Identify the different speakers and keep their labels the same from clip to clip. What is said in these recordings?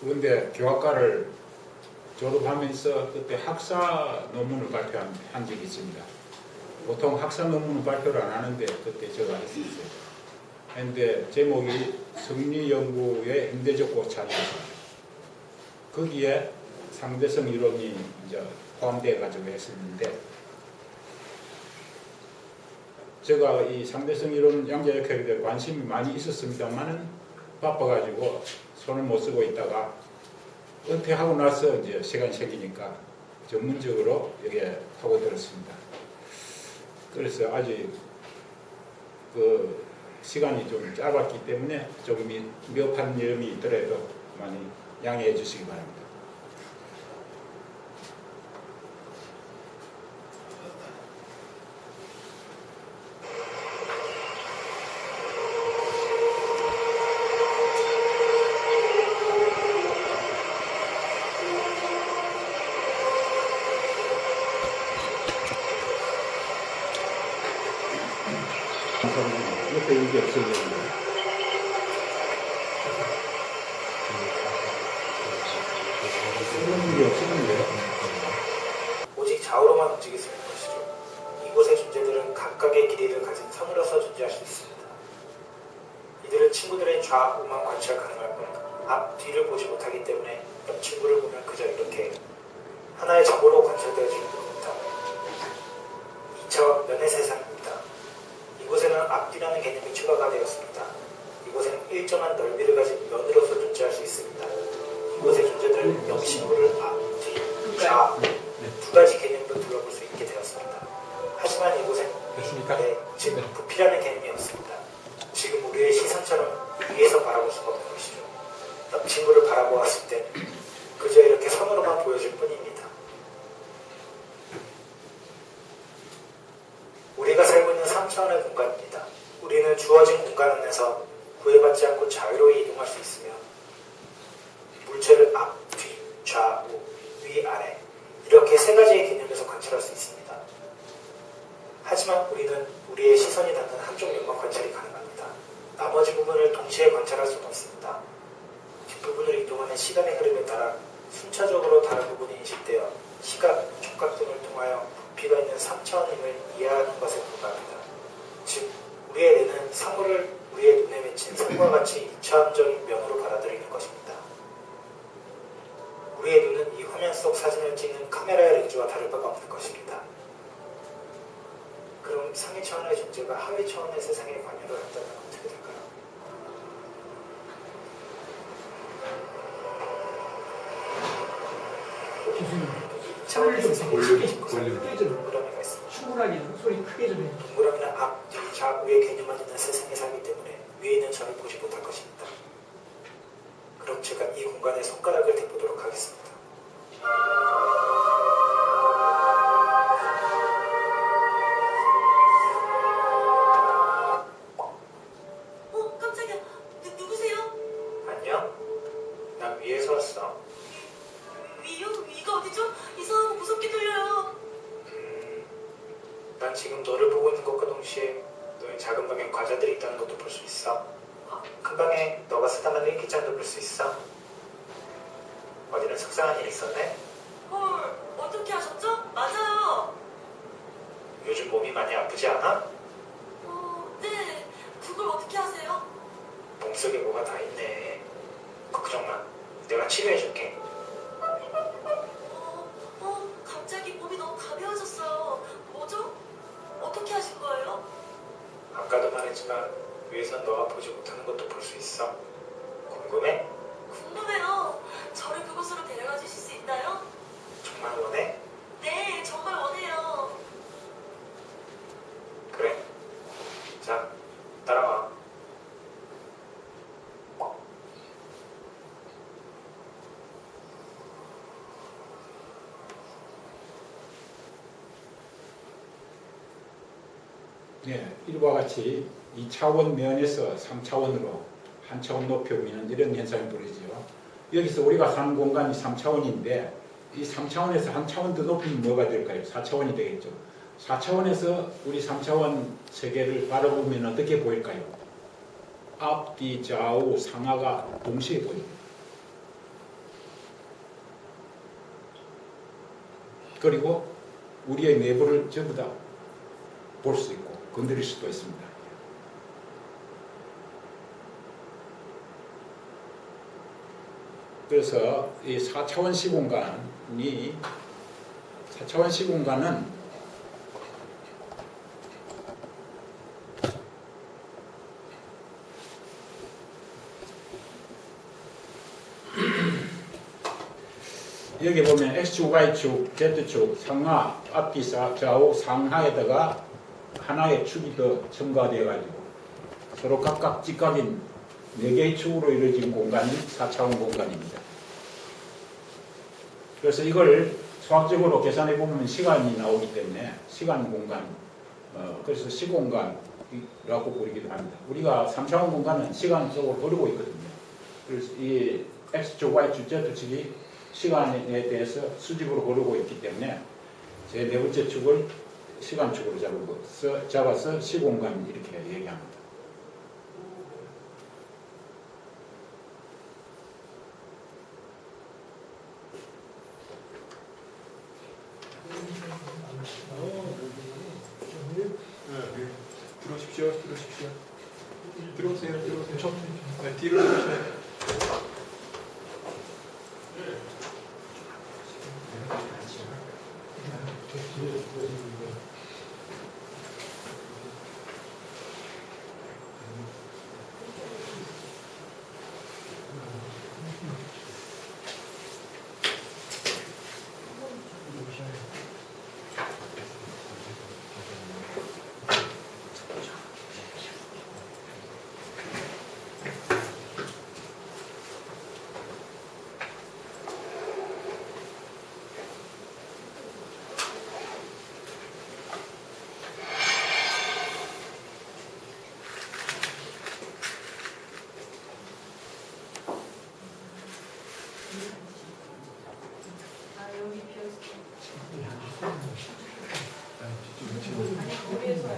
Speaker 1: 그런데 교학과를 졸업하면서 그때 학사 논문을 발표한 적이 있습니다. 보통 학사 논문은 발표를 안 하는데 그때 제가 했었어요. 그런데 제목이 성리연구의 현대적 고찰이었습니다. 거기에 상대성 이론이 이제 포함되어 가지고 했었는데, 제가 이 상대성 이론 양자역학에 대해 관심이 많이 있었습니다만은 바빠가지고 손을 못 쓰고 있다가 은퇴하고 나서 이제 시간이 생기니까 전문적으로 여기에 파고들었습니다. 그래서 아직 그 시간이 좀 짧았기 때문에 좀 미흡한 점이 있더라도 많이 양해해 주시기 바랍니다. 옆에 이게 없어야 되는데. 이런 게 없었는데요.
Speaker 2: 오직 좌우로만 움직일 수 있는 것이죠. 이곳의 존재들은 각각의 길이를 가진 선으로서 존재할 수 있습니다. 이들은 친구들의 좌우만 관찰 가능할 뿐 앞, 뒤를 보지 못하기 때문에 옆 친구를 보면 그저 이렇게 하나의 점으로 관찰되어지는 겁니다. 2차원 면의 세상입니다. 이곳에는 앞뒤라는 개념이 추가가 되었습니다. 이곳에는 일정한 넓이를 가진 면으로서 존재할 수 있습니다. 이곳의 존재들은 옆 친구를 앞, 뒤, 좌 두 가지 개념으로 둘러볼 수 있게 되었습니다. 하지만 이곳엔 즉 부피라는 개념이 없습니다. 지금 우리의 시선처럼 위에서 바라볼 수가 없는 것이죠. 옆 친구를 바라보았을 때 그저 이렇게 선으로만 보여질 뿐입니다. 우리가 살고 있는 3차원의 공간입니다. 우리는 주어진 공간 안에서 구애받지 않고 자유로이 이동할 수 있으며 물체를 앞, 뒤, 좌우, 위, 아래 이렇게 세 가지의 개념에서 관찰할 수 있습니다. 하지만 우리는 우리의 시선이 닿는 한쪽 면만 관찰이 가능합니다. 나머지 부분을 동시에 관찰할 수는 없습니다. 뒷부분을 이동하는 시간의 흐름에 따라 순차적으로 다른 부분이 인식되어 시각, 촉각 등을 통하여 부피가 있는 3차원임을 이해하는 것에 불과합니다. 즉, 우리의 뇌는 사물을 우리의 눈에 맺힌 선과 같이 2차원적인 면으로 받아들이는 것입니다. 우리의 눈은 이 화면 속 사진을 찍는 카메라의 렌즈와 다를 바가 없는 것입니다. 그럼 상위 차원의 존재가 하위 차원의 세상에 관여를 한다면 어떻게 될까요? 차원의 세상에 숨겨진 곳은 동그라미가 있습니다.
Speaker 3: 충분하게 소리 크게 좀 해.
Speaker 2: 동그라미는 앞, 뒤, 좌우의 개념만 있는 세상에 살기 때문에 위에 있는 점을 보지 못할 것입니다. 그럼 제가 이 공간에 손가락을 대보도록 하겠습니다.
Speaker 4: 깜짝이야. 누구세요?
Speaker 2: 안녕? 난 위에서 왔어.
Speaker 4: 위요? 위가 어디죠? 이상하고 무섭게 들려요.
Speaker 2: 난 지금 너를 보고 있는 것과 동시에 너의 작은 방에 과자들이 있다는 것도 볼 수 있어. 큰 방에 너가 쓰다만 일기장도 볼 수 있어. 어디는 속상한 일 있었네?
Speaker 4: 헐, 어떻게 하셨죠? 맞아요.
Speaker 2: 요즘 몸이 많이 아프지 않아?
Speaker 4: 네. 그걸 어떻게 하세요?
Speaker 2: 몸속에 뭐가 다 있네. 걱정 마. 내가 치료해줄게.
Speaker 4: 갑자기 몸이 너무 가벼워졌어요. 뭐죠? 어떻게 하신 거예요?
Speaker 2: 아까도 말했지만 위에선 너가 보지 못하는 것도 볼 수 있어. 궁금해?
Speaker 4: 궁금해요. 저를 그곳으로 데려가 주실 수 있나요?
Speaker 2: 정말 원해?
Speaker 4: 네, 정말 원해요.
Speaker 2: 그래. 자, 따라와.
Speaker 1: 네, 이와 같이 2차원 면에서 3차원으로 한 차원 높이 오면 이런 현상이 벌어지죠. 여기서 우리가 사는 공간이 3차원인데 이 3차원에서 한 차원 더 높이면 뭐가 될까요? 4차원이 되겠죠. 4차원에서 우리 3차원 세계를 바라보면 어떻게 보일까요? 앞, 뒤, 좌우, 상하가 동시에 보입니다. 그리고 우리의 내부를 전부 다 볼 수 있고 건드릴 수도 있습니다. 그래서 이 4차원 시공간은 여기 보면 X축, Y축, Z축, 상하, 앞뒤, 좌우, 상하에다가 하나의 축이 더 첨가되어 가지고 서로 각각 직각인 4개의 축으로 이루어진 공간이 4차원 공간입니다. 그래서 이걸 수학적으로 계산해 보면 시간이 나오기 때문에 시간 공간, 그래서 시공간이라고 부르기도 합니다. 우리가 3차원 공간은 시간 속으로 버리고 있거든요. 그래서 이 X축, Y축, Z축이 시간에 대해서 수직으로 고르고 있기 때문에 제 네 번째 축을 시간축으로 잡아서 시공간 이렇게 얘기합니다.
Speaker 3: 들어오십시오. 들어오세요. 네, 뒤로 오세요.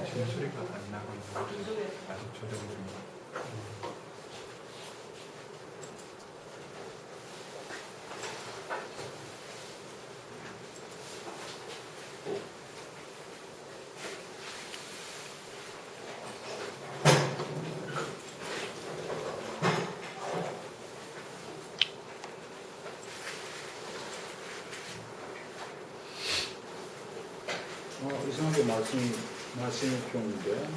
Speaker 3: 지금 소리가 안 나고 있는 아직 조정 중입니다.
Speaker 1: 이상하게 말씀이 좋은데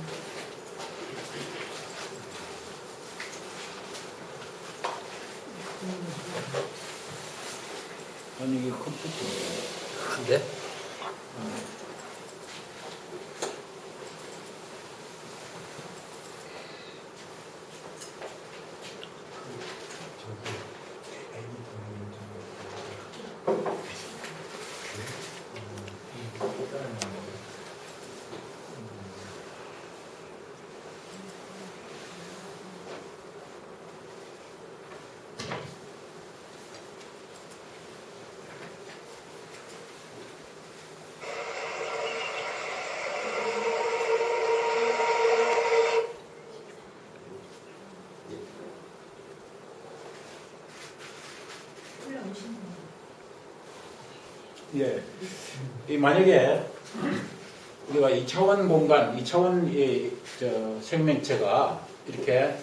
Speaker 1: 아니 이게 컴퓨터
Speaker 5: 네?
Speaker 1: 예. 이 만약에 우리가 2차원 공간, 2차원 생명체가 이렇게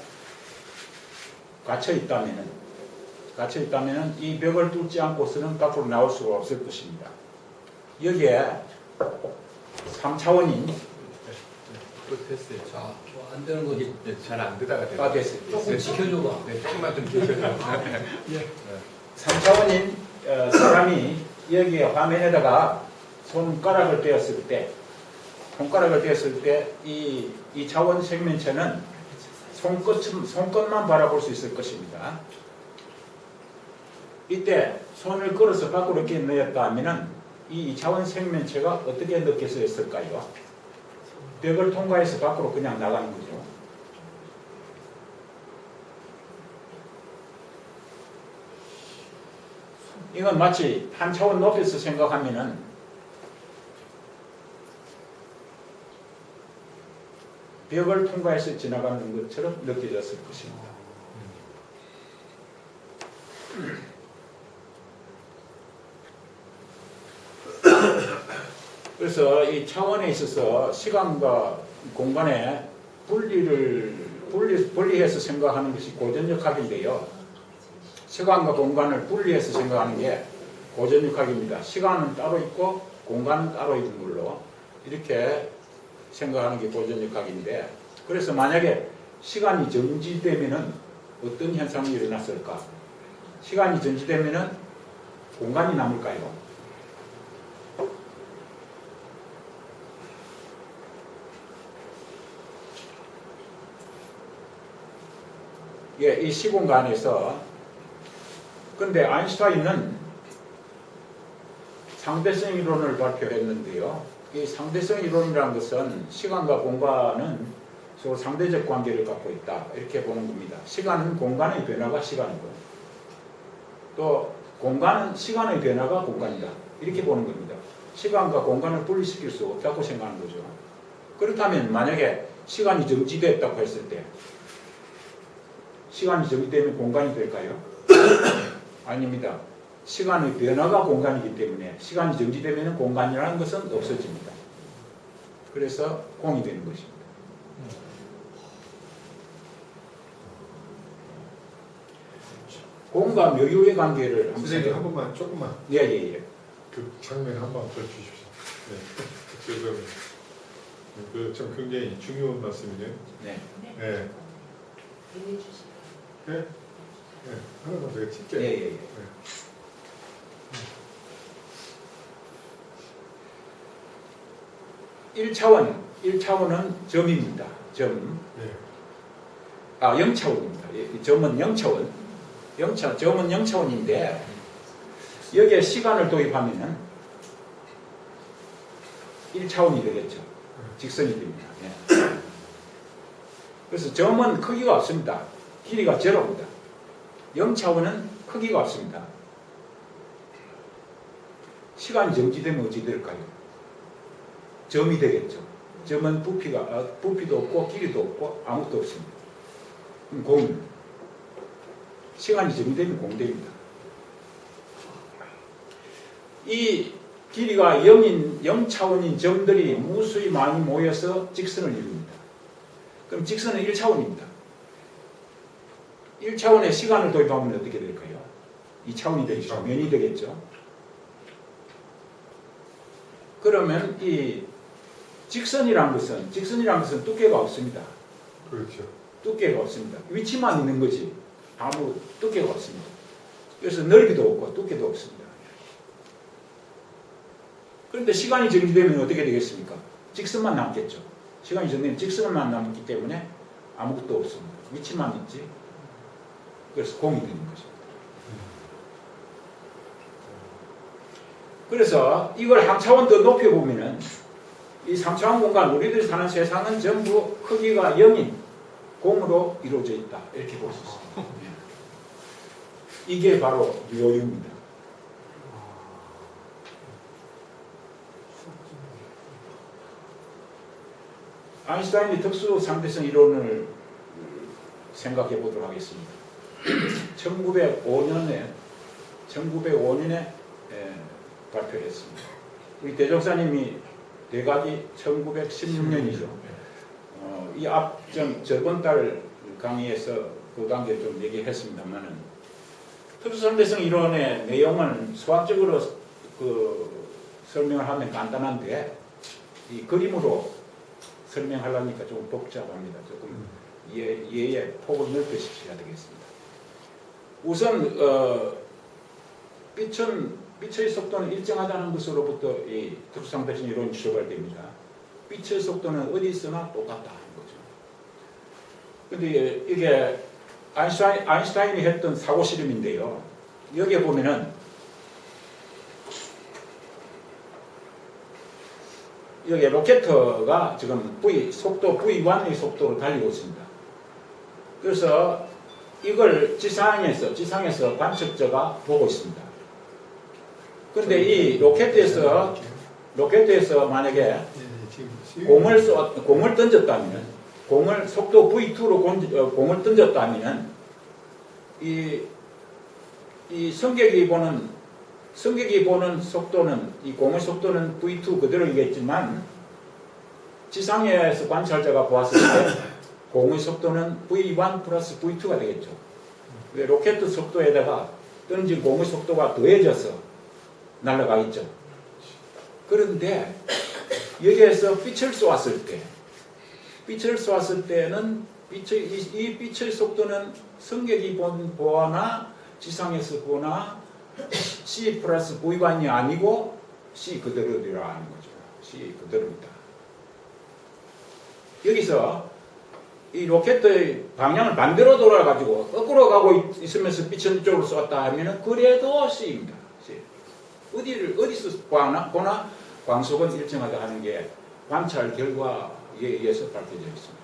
Speaker 1: 갇혀 있다면은 이 벽을 뚫지 않고서는 밖으로 나올 수가 없을 것입니다. 여기에 3차원인
Speaker 3: 됐어요.
Speaker 5: 자, 안 되는 거지.
Speaker 3: 잘 안 되다가 됐어요.
Speaker 1: 됐어요.
Speaker 5: 조금 지켜줘봐.
Speaker 3: 네, 조금만 좀 지켜줘요.
Speaker 1: 3차원인 사람이 여기에 화면에다가 손가락을 떼었을 때 이 2차원 생명체는 손끝만 바라볼 수 있을 것입니다. 이때 손을 끌어서 밖으로 이렇게 넣었다 하면은 이 2차원 생명체가 어떻게 느껴져 있을까요? 벽을 통과해서 밖으로 그냥 나가는 거죠. 이건 마치 한 차원 높여서 생각하면은 벽을 통과해서 지나가는 것처럼 느껴졌을 것입니다. 그래서 이 차원에 있어서 시간과 공간의 분리해서 생각하는 것이 고전역학인데요. 시간과 공간을 분리해서 생각하는 게 고전역학입니다. 시간은 따로 있고 공간은 따로 있는 걸로 이렇게 생각하는 게 고전역학인데, 그래서 만약에 시간이 정지되면은 어떤 현상이 일어났을까? 시간이 정지되면은 공간이 남을까요? 예, 이 시공간에서, 근데 아인슈타인은 상대성 이론을 발표했는데요. 이 상대성 이론이라는 것은 시간과 공간은 서로 상대적 관계를 갖고 있다, 이렇게 보는 겁니다. 시간은 공간의 변화가 시간이고, 또 공간은 시간의 변화가 공간이다, 이렇게 보는 겁니다. 시간과 공간을 분리시킬 수 없다고 생각하는 거죠. 그렇다면 만약에 시간이 정지됐다고 했을 때 시간이 정지되면 공간이 될까요? 아닙니다. 시간의 변화가 공간이기 때문에 시간이 정지되면 공간이라는 것은 없어집니다. 그래서 공이 되는 것입니다. 공과 묘유의 관계를 한번
Speaker 3: 선생님 한 번만 조금만
Speaker 1: 예예예.
Speaker 3: 그 장면 한 번 더 주십시오. 네. 그참 굉장히 중요한 말씀이네요.
Speaker 1: 네.
Speaker 3: 네. 네. 네. 하나만 더 찍게.
Speaker 1: 예예예.
Speaker 3: 네.
Speaker 1: 1차원은 점입니다. 점.
Speaker 3: 네.
Speaker 1: 0차원입니다. 점은 0차원. 점은 0차원인데 여기에 시간을 도입하면은 1차원이 되겠죠. 직선이 됩니다. 예. 그래서 점은 크기가 없습니다. 길이가 제로입니다. 0차원은 크기가 없습니다. 시간이 정지되면 어찌 될까요? 점이 되겠죠. 점은 부피도 없고 길이도 없고 아무것도 없습니다. 그럼 공입니다. 시간이 정지되면 공됩니다. 이 길이가 0차원인 점들이 무수히 많이 모여서 직선을 이룹니다. 그럼 직선은 1차원입니다. 1차원에 시간을 도입하면 어떻게 될까요? 2차원이 되겠죠. 면이 되겠죠. 그러면 이 직선이란 것은 두께가 없습니다.
Speaker 3: 그렇죠.
Speaker 1: 두께가 없습니다. 위치만 있는 거지 아무 두께가 없습니다. 그래서 넓이도 없고 두께도 없습니다. 그런데 시간이 정지되면 어떻게 되겠습니까? 직선만 남겠죠. 시간이 정지되면 직선만 남기 때문에 아무것도 없습니다. 위치만 있지. 그래서 공이 되는 것입니다. 그래서 이걸 한 차원 더 높여보면은 이 3차원 공간, 우리들이 사는 세상은 전부 크기가 0인 공으로 이루어져 있다, 이렇게 볼 수 있습니다. 이게 바로 묘유입니다. 아인슈타인의 특수 상대성 이론을 생각해 보도록 하겠습니다. 1905년에 발표했습니다. 우리 대종사님이 대각이 1916년이죠. 이 저번 달 강의에서 그 관계 좀 얘기했습니다만은 특수상대성 이론의 내용은 수학적으로 설명을 하면 간단한데 이 그림으로 설명하려니까 좀 복잡합니다. 조금 이해의 폭을 넓히셔야 되겠습니다. 우선 빛의 속도는 일정하다는 것으로부터 이 특수상대성 이론이 출발됩니다. 빛의 속도는 어디 있으나 똑같다는 거죠. 근데 이게 아인슈타인이 했던 사고 실험인데요. 여기에 보면은 여기 로켓가 지금 속도 V1의 속도로 달리고 있습니다. 그래서 이걸 지상에서 관측자가 보고 있습니다. 그런데 이 로켓에서 만약에 공을 던졌다면, 속도 V2로 공을 던졌다면 이 승객이 보는 승객이 보는 속도는 이 공의 속도는 V2 그대로이겠지만 지상에서 관찰자가 보았을 때 공의 속도는 V1 플러스 V2가 되겠죠. 왜 로켓 속도에다가 던진 공의 속도가 더해져서 날아가겠죠. 그런데 여기에서 빛을 쏘았을 때는 이 빛의 속도는 승객이 보거나 지상에서 보거나 C 플러스 V반이 아니고 C 그대로라는 거죠. C 그대로입니다. 여기서 이 로켓의 방향을 반대로 돌아가지고 거꾸로 가고 있으면서 빛을 이쪽으로 쏘았다 하면은 그래도 C입니다. C. 어디서 보나 광속은 일정하다 하는 게 관찰 결과에 의해서 밝혀져 있습니다.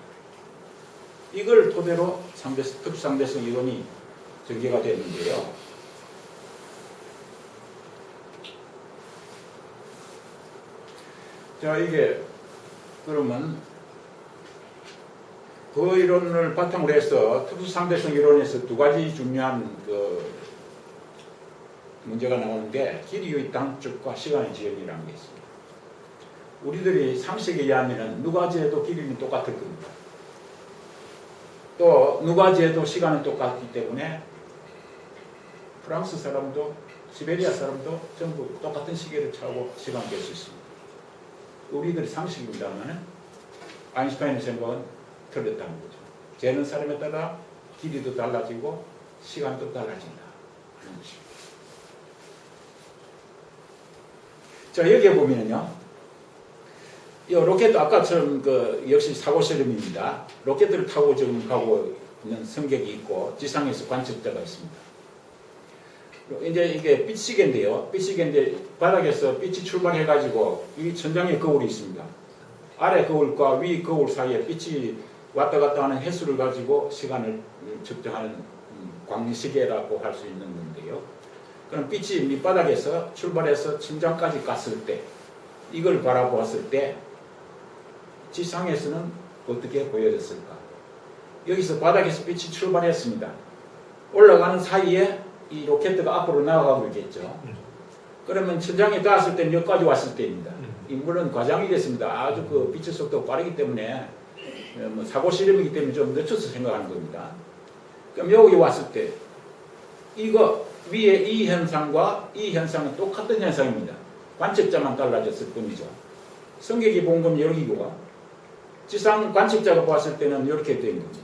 Speaker 1: 이걸 토대로 특상대성 이론이 전개가 되는데요. 자, 이게 그러면 그 이론을 바탕으로 해서 특수상대성 이론에서 두 가지 중요한 문제가 나오는데 길이의 단축과 시간의 지연이라는 게 있습니다. 우리들이 상식에 의하면 누가 재도 길이는 똑같을 겁니다. 또 누가 재도 시간은 똑같기 때문에 프랑스 사람도 시베리아 사람도 전부 똑같은 시계를 차고 시간을 깰 수 있습니다. 우리들의 상식입니다만 아인슈타인의 생각은 틀렸다는 거죠. 재는 사람에 따라 길이도 달라지고 시간도 달라진다 하는 것입니다. 자, 여기에 보면은요, 이 로켓도 아까처럼 역시 사고 실험입니다. 로켓을 타고 지금 가고 있는 승객이 있고 지상에서 관측자가 있습니다. 이제 이게 빛시계인데요. 빛시계인데 바닥에서 빛이 출발해가지고 이 천장에 거울이 있습니다. 아래 거울과 위 거울 사이에 빛이 왔다 갔다 하는 횟수를 가지고 시간을 측정하는 광시계라고 할 수 있는 건데요. 그럼 빛이 밑바닥에서 출발해서 천장까지 갔을 때 이걸 바라보았을 때 지상에서는 어떻게 보여졌을까? 여기서 바닥에서 빛이 출발했습니다. 올라가는 사이에 이 로켓가 앞으로 나아가고 있겠죠. 그러면 천장에 닿았을 때는 여기까지 왔을 때입니다. 물론 과장이 됐습니다. 아주 그 빛의 속도가 빠르기 때문에 사고 실험이기 때문에 좀 늦춰서 생각하는 겁니다. 그럼 여기 왔을 때 이거 위에 이 현상과 이 현상은 똑같은 현상입니다. 관측자만 달라졌을 뿐이죠. 승객이 본 건 여기고 지상 관측자가 봤을 때는 이렇게 된 겁니다.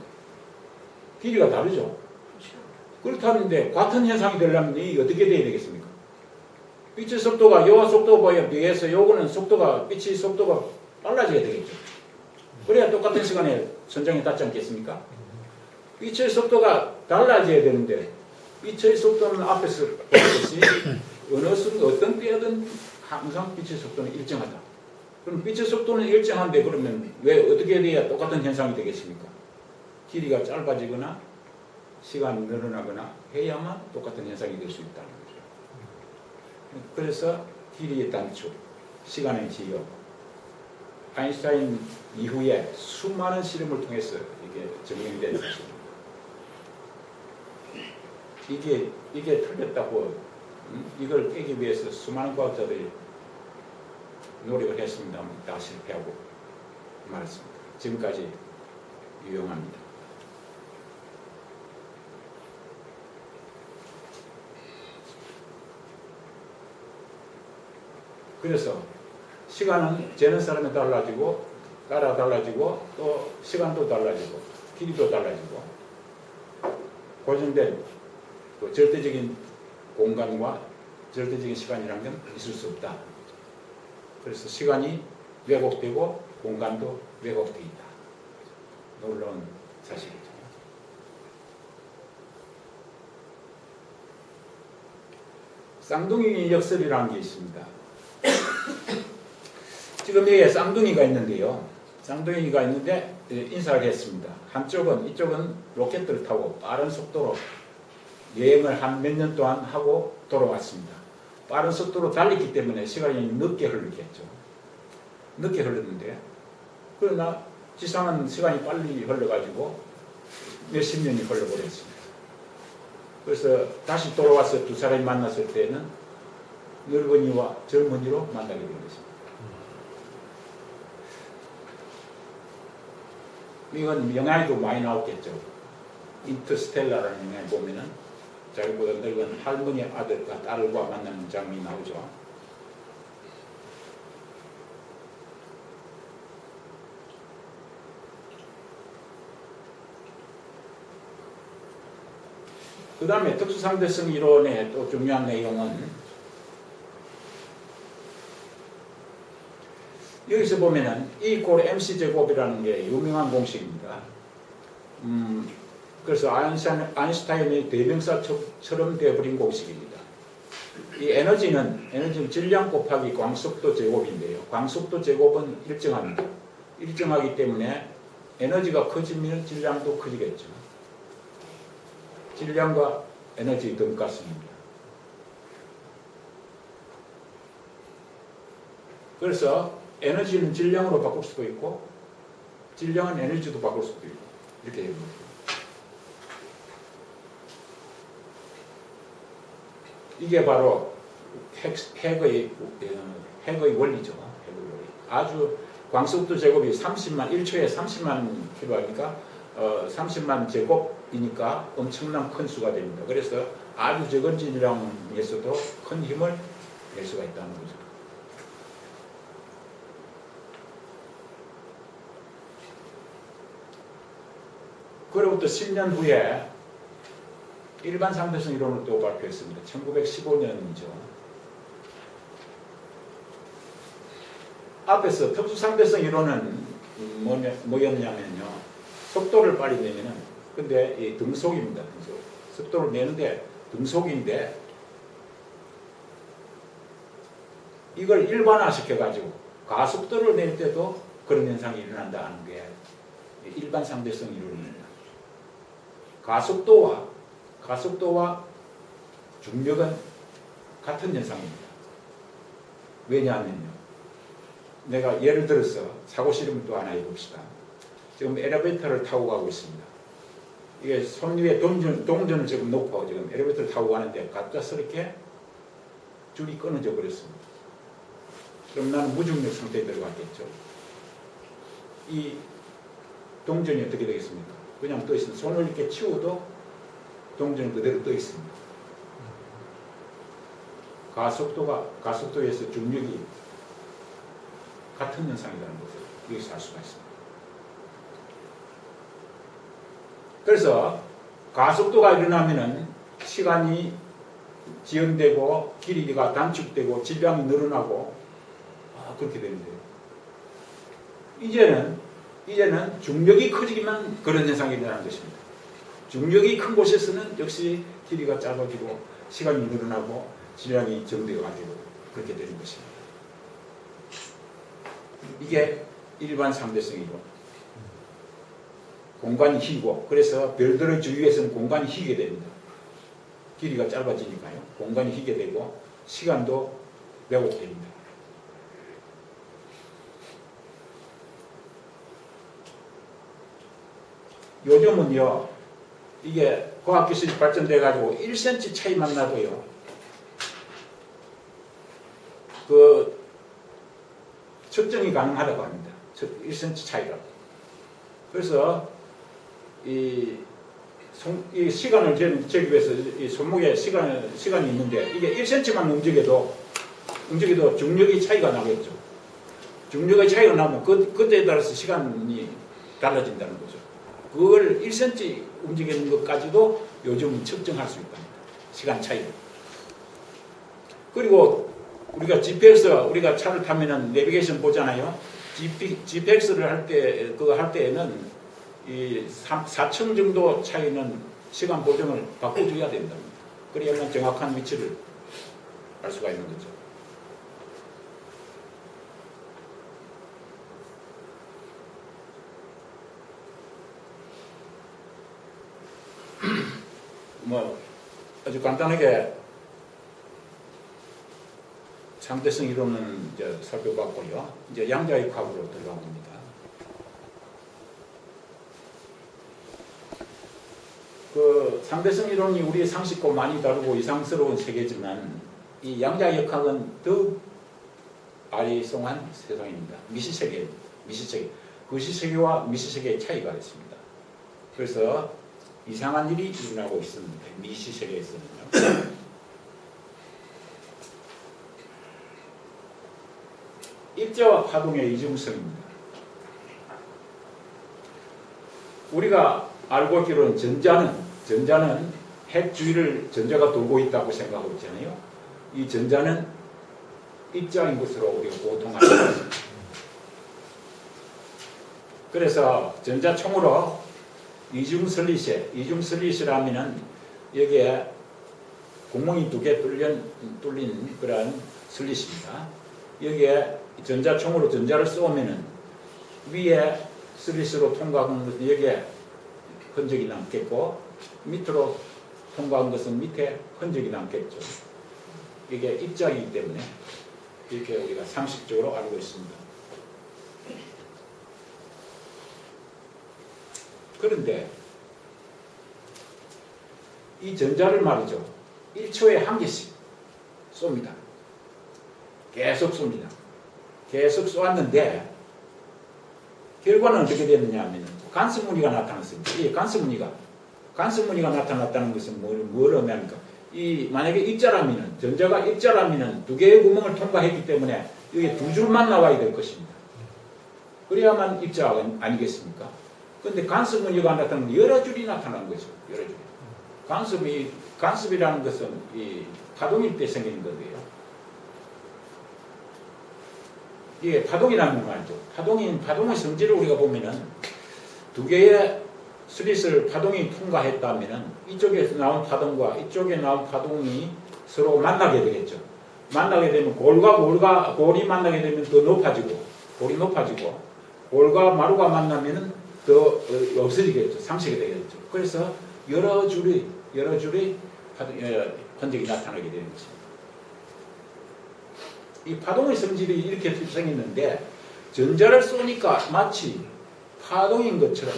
Speaker 1: 길이가 다르죠. 그렇다는데 같은 현상이 되려면 이게 어떻게 돼야 되겠습니까? 빛의 속도가 요 속도에 비해서 요거는 빛의 속도가 빨라져야 되겠죠. 그래야 똑같은 시간에 천장에 닿지 않겠습니까? 빛의 속도가 달라져야 되는데 빛의 속도는 앞에서 보듯이 어느 순간 어떤 때든 항상 빛의 속도는 일정하다. 그럼 빛의 속도는 일정한데 그러면 왜 어떻게 돼야 똑같은 현상이 되겠습니까? 길이가 짧아지거나 시간이 늘어나거나 해야만 똑같은 현상이 될 수 있다는 거죠. 그래서 길이의 단축, 시간의 지연, 아인슈타인 이후에 수많은 실험을 통해서 이게 증명된 것입니다. 이게 틀렸다고 이걸 깨기 위해서 수많은 과학자들이 노력을 했습니다만 다 실패하고 말았습니다. 지금까지 유용합니다. 그래서 시간은 재는 사람에 따라 달라지고 또 시간도 달라지고 길이도 달라지고 고정된 그 절대적인 공간과 절대적인 시간이라는 건 있을 수 없다. 그래서 시간이 왜곡되고 공간도 왜곡되어 있다. 놀라운 사실이죠. 쌍둥이 역설이라는 게 있습니다. 지금 여기에 쌍둥이가 있는데요. 쌍둥이가 있는데 인사를 했습니다. 이쪽은 로켓을 타고 빠른 속도로 여행을 한 몇 년 동안 하고 돌아왔습니다. 빠른 속도로 달렸기 때문에 시간이 늦게 흘렀겠죠. 늦게 흘렀는데 그러나 지상은 시간이 빨리 흘러가지고 몇십 년이 흘러버렸습니다. 그래서 다시 돌아와서 두 사람이 만났을 때는 늙은이와 젊은이로 만나게 된 것입니다. 이건 영화에도 많이 나왔겠죠. 인터스텔라라는 영화에 보면은 자기보다 늙은 할머니 아들과 딸과 만나는 장면이 나오죠. 그 다음에 특수상대성 이론의 또 중요한 내용은 여기서 보면은 E 이퀄 MC 제곱이라는 게 유명한 공식입니다. 그래서 아인슈타인의 대명사처럼 되어버린 공식입니다. 이 에너지는 질량 곱하기 광속도 제곱인데요. 광속도 제곱은 일정합니다. 일정하기 때문에 에너지가 커지면 질량도 커지겠죠. 질량과 에너지 등가성입니다. 그래서 에너지는 질량으로 바꿀 수도 있고 질량은 에너지도 바꿀 수도 있고 이렇게 됩니다. 이게 바로 핵의 원리죠. 핵의 원리. 아주 광속도 제곱이 1초에 30만 킬로니까 30만 제곱이니까 엄청난 큰 수가 됩니다. 그래서 아주 적은 질량에서도 큰 힘을 낼 수가 있다는 거죠. 그로부터 10년 후에 일반 상대성 이론을 또 발표했습니다. 1915년이죠. 앞에서 특수 상대성 이론은 뭐였냐면요. 속도를 빨리 내면은, 근데 이 등속입니다. 등속. 속도를 내는데 등속인데 이걸 일반화시켜가지고 가속도를 낼 때도 그런 현상이 일어난다는 게 일반 상대성 이론입니다. 가속도와 중력은 같은 현상입니다. 왜냐하면요. 내가 예를 들어서 사고 실험을 또 하나 해봅시다. 지금 엘리베이터를 타고 가고 있습니다. 이게 손 위에 동전을 지금 놓고 지금 엘리베이터를 타고 가는데 갑작스럽게 줄이 끊어져 버렸습니다. 그럼 나는 무중력 상태에 들어갔겠죠. 이 동전이 어떻게 되겠습니까? 그냥 떠 있습니다. 손을 이렇게 치워도 동전은 그대로 떠 있습니다. 가속도에서 중력이 같은 현상이라는 것을 여기서 알 수가 있습니다. 그래서 가속도가 일어나면은 시간이 지연되고 길이가 단축되고 질량이 늘어나고 그렇게 되는데요. 이제는 중력이 커지기만 그런 현상이 일어나는 것입니다. 중력이 큰 곳에서는 역시 길이가 짧아지고 시간이 늘어나고 질량이 정되어가지고 그렇게 되는 것입니다. 이게 일반 상대성 이론. 공간이 휘고 그래서 별들의 주위에서는 공간이 휘게 됩니다. 길이가 짧아지니까요. 공간이 휘게 되고 시간도 왜곡됩니다. 요즘은요. 이게 과학기술이 발전돼 가지고 1cm 차이만 나도요. 그 측정이 가능하다고 합니다. 1cm 차이라고. 그래서 이 시간을 재기 위해서 이 손목에 시간이 있는데 이게 1cm만 움직여도 중력의 차이가 나겠죠. 중력의 차이가 나면 그때에 따라서 시간이 달라진다는 거죠. 그걸 1cm 움직이는 것까지도 요즘 측정할 수 있답니다. 시간 차이로. 그리고 우리가 GPS, 우리가 차를 타면은 내비게이션 보잖아요. GPX를 할 때에는 이 4층 정도 차이는 시간 보정을 바꿔줘야 된답니다. 그래야만 정확한 위치를 알 수가 있는 거죠. 아주 간단하게 상대성 이론은 이제 살펴봤고요. 이제 양자역학으로 들어가 봅니다. 그 상대성 이론이 우리의 상식과 많이 다르고 이상스러운 세계지만 이 양자역학은 더욱 아리송한 세상입니다. 미시세계. 거시세계와 미시세계의 차이가 있습니다. 그래서 이상한 일이 일어나고 있었는데 미시세계에서는요. 입자와 파동의 이중성입니다. 우리가 알고 있기로는 전자는 핵 주위를 전자가 돌고 있다고 생각하고 있잖아요. 이 전자는 입자인 것으로 우리가 보통 알고 있습니다. 그래서 전자총으로 이중슬릿이라면은 여기에 구멍이 2개 뚫린 그런 슬릿입니다. 여기에 전자총으로 전자를 쏘면은 위에 슬릿으로 통과한 것은 여기에 흔적이 남겠고 밑으로 통과한 것은 밑에 흔적이 남겠죠. 이게 입자이기 때문에 이렇게 우리가 상식적으로 알고 있습니다. 그런데 이 전자를 말이죠. 1초에 1개씩 쏩니다. 계속 쏩니다. 계속 쏘았는데 결과는 어떻게 됐느냐 하면 간섭무늬가 나타났습니다. 이 간섭무늬가 나타났다는 것은 뭘 의미합니까? 만약에 입자라면은 전자가 입자라면은 2개의 구멍을 통과했기 때문에 여기 2줄만 나와야 될 것입니다. 그래야만 입자가 아니겠습니까? 그런데 간섭무늬가 나타나면 여러 줄이 나타난 거죠. 여러 줄. 간섭이라는 것은 이 파동일 때 생기는 거예요. 이게 파동이라는 건 말이죠. 파동의 성질을 우리가 보면은 2개의 슬릿을 파동이 통과했다면은 이쪽에서 나온 파동과 이쪽에 나온 파동이 서로 만나게 되겠죠. 만나게 되면 골이 만나게 되면 더 높아지고, 골이 높아지고, 골과 마루가 만나면은 더 없어지겠죠. 상식이 되겠죠. 그래서 여러 줄의 흔적이 나타나게 되는 것입니다. 이 파동의 성질이 이렇게 생겼는데 전자를 쏘니까 마치 파동인 것처럼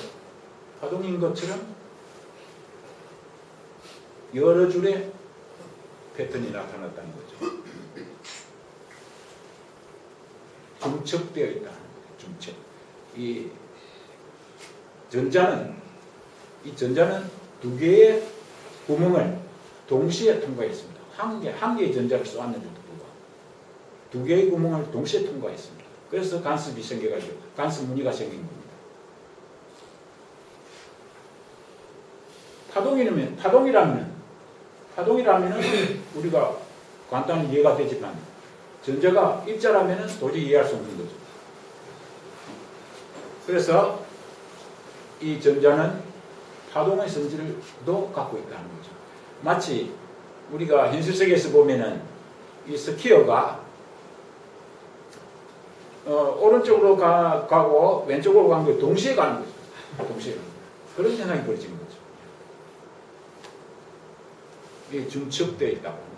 Speaker 1: 여러 줄의 패턴이 나타났다는 거죠. 중첩되어 있다는 거죠. 중첩. 이 전자는 2개의 구멍을 동시에 통과했습니다. 한 개의 전자를 쏘았는데도 불구하고 2개의 구멍을 동시에 통과했습니다. 그래서 간섭이 생겨가지고 간섭무늬가 생긴 겁니다. 파동이라면 우리가 간단히 이해가 되지만 전자가 입자라면 도저히 이해할 수 없는 거죠. 그래서 이 전자는 파동의 성질도 갖고 있다는 거죠. 마치 우리가 현실 세계에서 보면은 이 스키어가 오른쪽으로 가고 왼쪽으로 가는 게 동시에 가는 거죠. 동시에 가는 거죠. 그런 현상이 벌어지는 거죠. 이게 중첩되어 있다고 하는 거죠.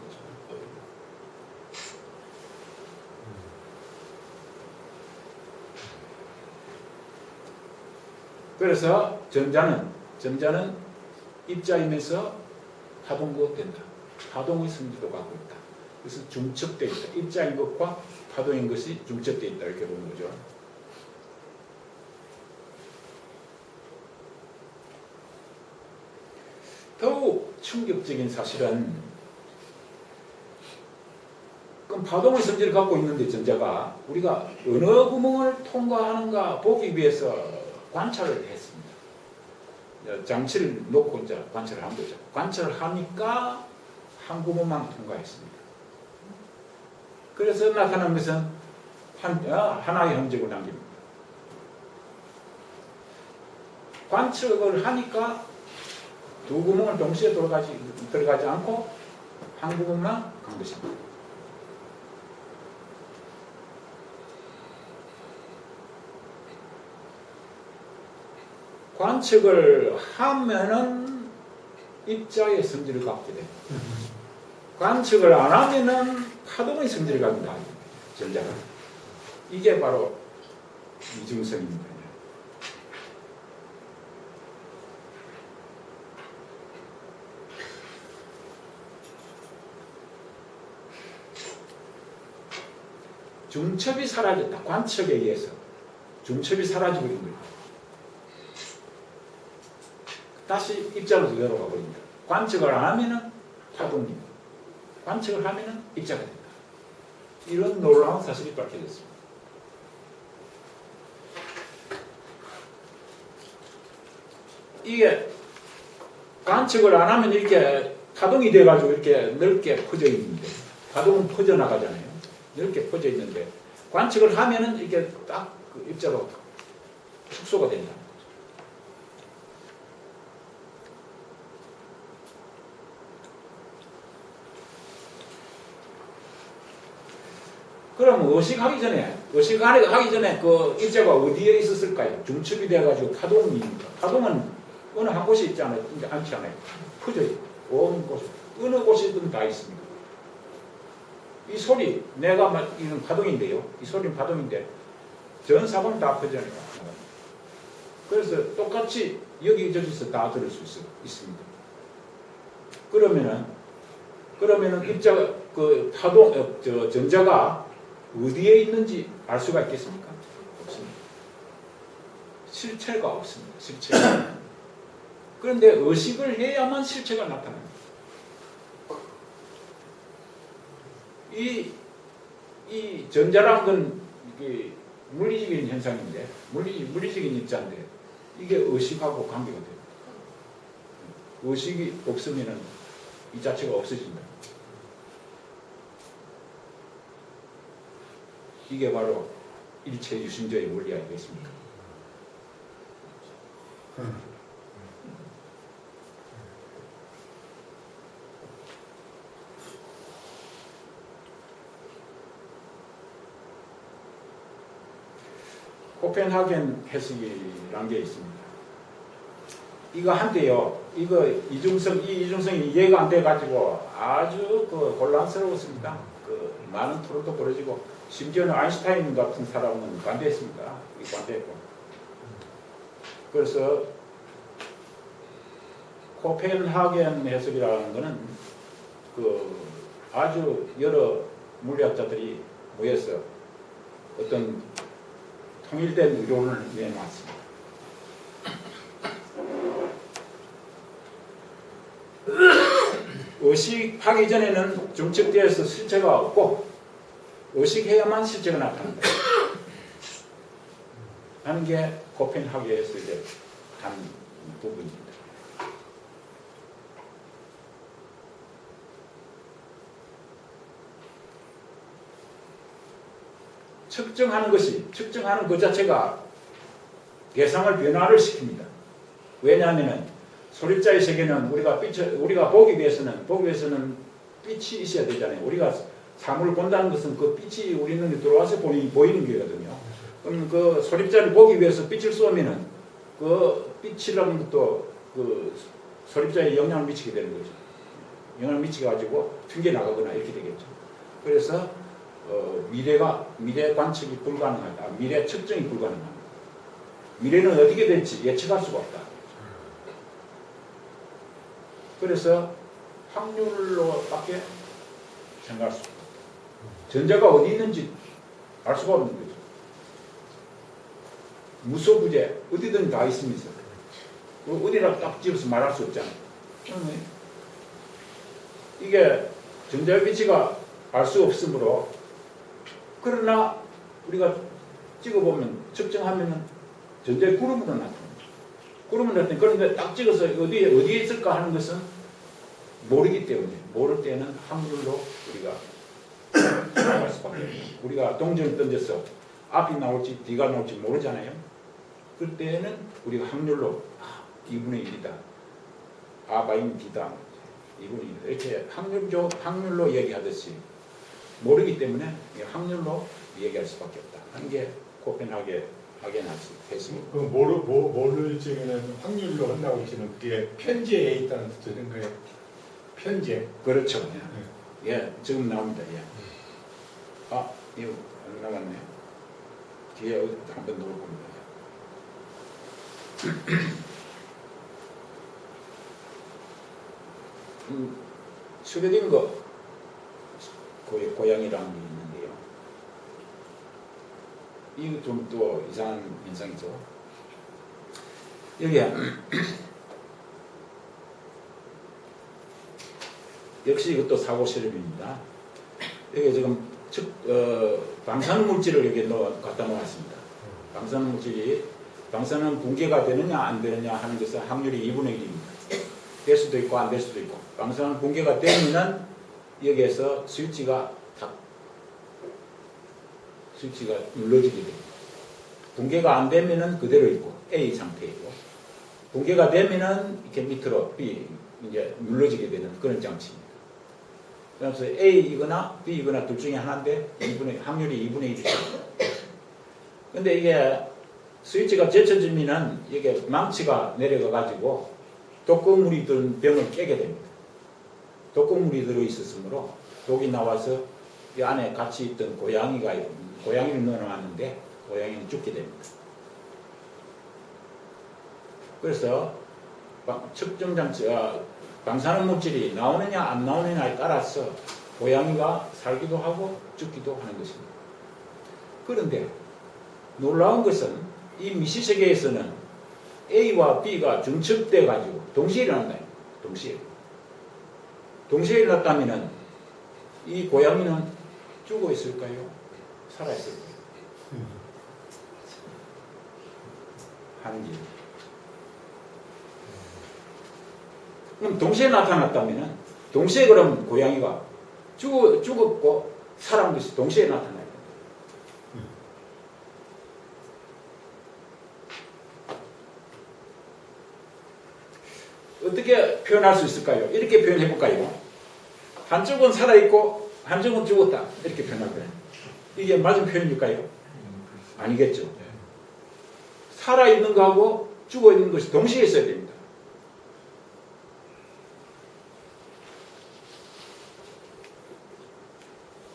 Speaker 1: 그래서 전자는 입자이면서 파동도 된다. 파동의 성질도 갖고 있다. 그래서 중첩되어 있다. 입자인 것과 파동인 것이 중첩되어 있다. 이렇게 보는 거죠. 더욱 충격적인 사실은 그럼 파동의 성질을 갖고 있는데 전자가 우리가 어느 구멍을 통과하는가 보기 위해서 관찰을 했습니다. 장치를 놓고 이제 관찰을 한 거죠. 관찰을 하니까 한 구멍만 통과했습니다. 그래서 나타난 것은 하나의 흔적을 남깁니다. 관측을 하니까 2구멍을 동시에 들어가지 않고 한 구멍만 간 것입니다. 관측을 하면은 입자의 성질을 갖게 돼요. 관측을 안 하면은 파동의 성질을 갖는다. 전자가. 이게 바로 이중성입니다. 중첩이 사라졌다. 관측에 의해서 중첩이 사라져버린 거예요. 다시 입자로 열어가 버립니다. 관측을 안 하면은 파동입니다. 관측을 하면은 입자가 된다. 이런 놀라운 사실이 밝혀졌습니다. 이게 관측을 안 하면 이렇게 파동이 돼가지고 이렇게 넓게 퍼져 있는데, 파동은 퍼져 나가잖아요. 넓게 퍼져 있는데, 관측을 하면은 이게 딱 그 입자로 축소가 된다. 그럼 의식하기 전에 그 입자가 어디에 있었을까요? 중첩이 돼가지고 파동입니다. 파동은 어느 한 곳에 있지 않지 않아요. 퍼져요. 온 곳에. 어느 곳이든 다 있습니다. 이 소리, 내가 이건 파동인데요. 이 소리는 파동인데 전 사방 다 퍼져나가요. 그래서 똑같이 여기저기서 다 들을 수 있습니다. 그러면은 입자가 그 파동, 전자가 어디에 있는지 알 수가 있겠습니까? 없습니다. 실체가 없습니다. 실체가. 그런데 의식을 해야만 실체가 나타납니다. 이 전자란 건 이게 물리적인 현상인데, 물리적인 입자인데, 이게 의식하고 관계가 됩니다. 의식이 없으면은 이 자체가 없어진다. 이게 바로 일체 유심조의 원리 아니겠습니까? 코펜하겐 해석이라는 게 있습니다. 이거 한때요, 이 이중성이 이해가 안 돼가지고 아주 곤란스러웠습니다. 많은 토론도 벌어지고, 심지어는 아인슈타인 같은 사람은 반대했습니다. 반대했고. 그래서 코펜하겐 해석이라는 것은 아주 여러 물리학자들이 모여서 어떤 통일된 이론을 내놨습니다. 의식하기 전에는 중첩되어서 실체가 없고, 의식해야만 실체가 나타난다 하는 게 코펜하겐 해석의 한 부분입니다. 측정하는 그 자체가 대상을 변화를 시킵니다. 왜냐하면 소립자의 세계는 우리가 보기 위해서는 빛이 있어야 되잖아요. 우리가 사물을 본다는 것은 그 빛이 우리 눈에 들어와서 보이는 거거든요. 그럼 그 소립자를 보기 위해서 빛을 쏘면은 그 빛이라는 것도 그 소립자에 영향을 미치게 되는 거죠. 영향을 미치가지고 튕겨 나가거나 이렇게 되겠죠. 그래서 미래 관측이 불가능하다. 미래 측정이 불가능합니다. 미래는 어떻게 될지 예측할 수가 없다. 그래서 확률로밖에 생각할 수 없다. 전자가 어디 있는지 알 수가 없는 거죠. 무소부재 어디든 다 있으면서 어디라 딱 집어서 말할 수 없잖아요. 이게 전자의 위치가 알 수 없으므로, 그러나 우리가 찍어보면 측정하면은 전자의 구름으로 나타납니다. 구름으로 나타납니다. 그런데 딱 찍어서 어디에 있을까 하는 것은 모르기 때문에, 모를 때는 확률로 우리가 생각할 수밖에 없어요. 우리가 동전을 던져서 앞이 나올지 뒤가 나올지 모르잖아요. 그때는 우리가 확률로 2분의 1이다. 아바인 D다. 2분의 1. 이렇게 확률로 얘기하듯이 모르기 때문에 확률로 얘기할 수밖에 없다 하는 게 코펜하겐 해석입니다.
Speaker 3: 그 뭐를 지금 확률로 한다고 하시는 그게 편제에 있다는 뜻인 거예요. 편제.
Speaker 1: 그렇죠. 예, 지금 나옵니다. 예. 이거 안 나갔네. 뒤에 한번 넣을 겁니다. 슈레딩거 고양이라는 게 있는데요. 이거 좀 또 이상한 현상이죠. 여기 역시 이것도 사고 실험입니다. 여기 지금 방사능 물질을 여기 갖다 놓았습니다. 방사능 물질이 방사능 붕괴가 되느냐 안 되느냐 하는 것은 확률이 2분의 1입니다. 될 수도 있고 안 될 수도 있고, 방사능 붕괴가 되면은 여기에서 스위치가 눌러지게 됩니다. 붕괴가 안 되면은 그대로 있고 A 상태이고, 붕괴가 되면은 이렇게 밑으로 B 이제 눌러지게 되는 그런 장치입니다. 그래서 A이거나 B이거나 둘 중에 하나인데 확률이 2분의 1이죠. 근데 이게 스위치가 제쳐지면은 이게 망치가 내려가 가지고 독극물이 든 병을 깨게 됩니다. 독극물이 들어 있었으므로 독이 나와서 이 안에 같이 있던 고양이를 넣어놨는데 고양이는 죽게 됩니다. 그래서 측정 장치가 방사능 물질이 나오느냐 안 나오느냐에 따라서 고양이가 살기도 하고 죽기도 하는 것입니다. 그런데 놀라운 것은 이 미시세계에서는 A와 B가 중첩돼 가지고 동시에 일어난다. 동시에 일어났다면 이 고양이는 죽어 있을까요? 살아 있을까요? 하는 일. 그럼 동시에 나타났다면 동시에 그럼 고양이가 죽었고 살아온 것이 동시에 나타나야 됩니다. 어떻게 표현할 수 있을까요? 이렇게 표현해 볼까요? 한쪽은 살아있고 한쪽은 죽었다. 이렇게 표현할 거예요. 이게 맞은 표현일까요? 아니겠죠. 살아있는 거하고 죽어있는 것이 동시에 있어야 됩니다.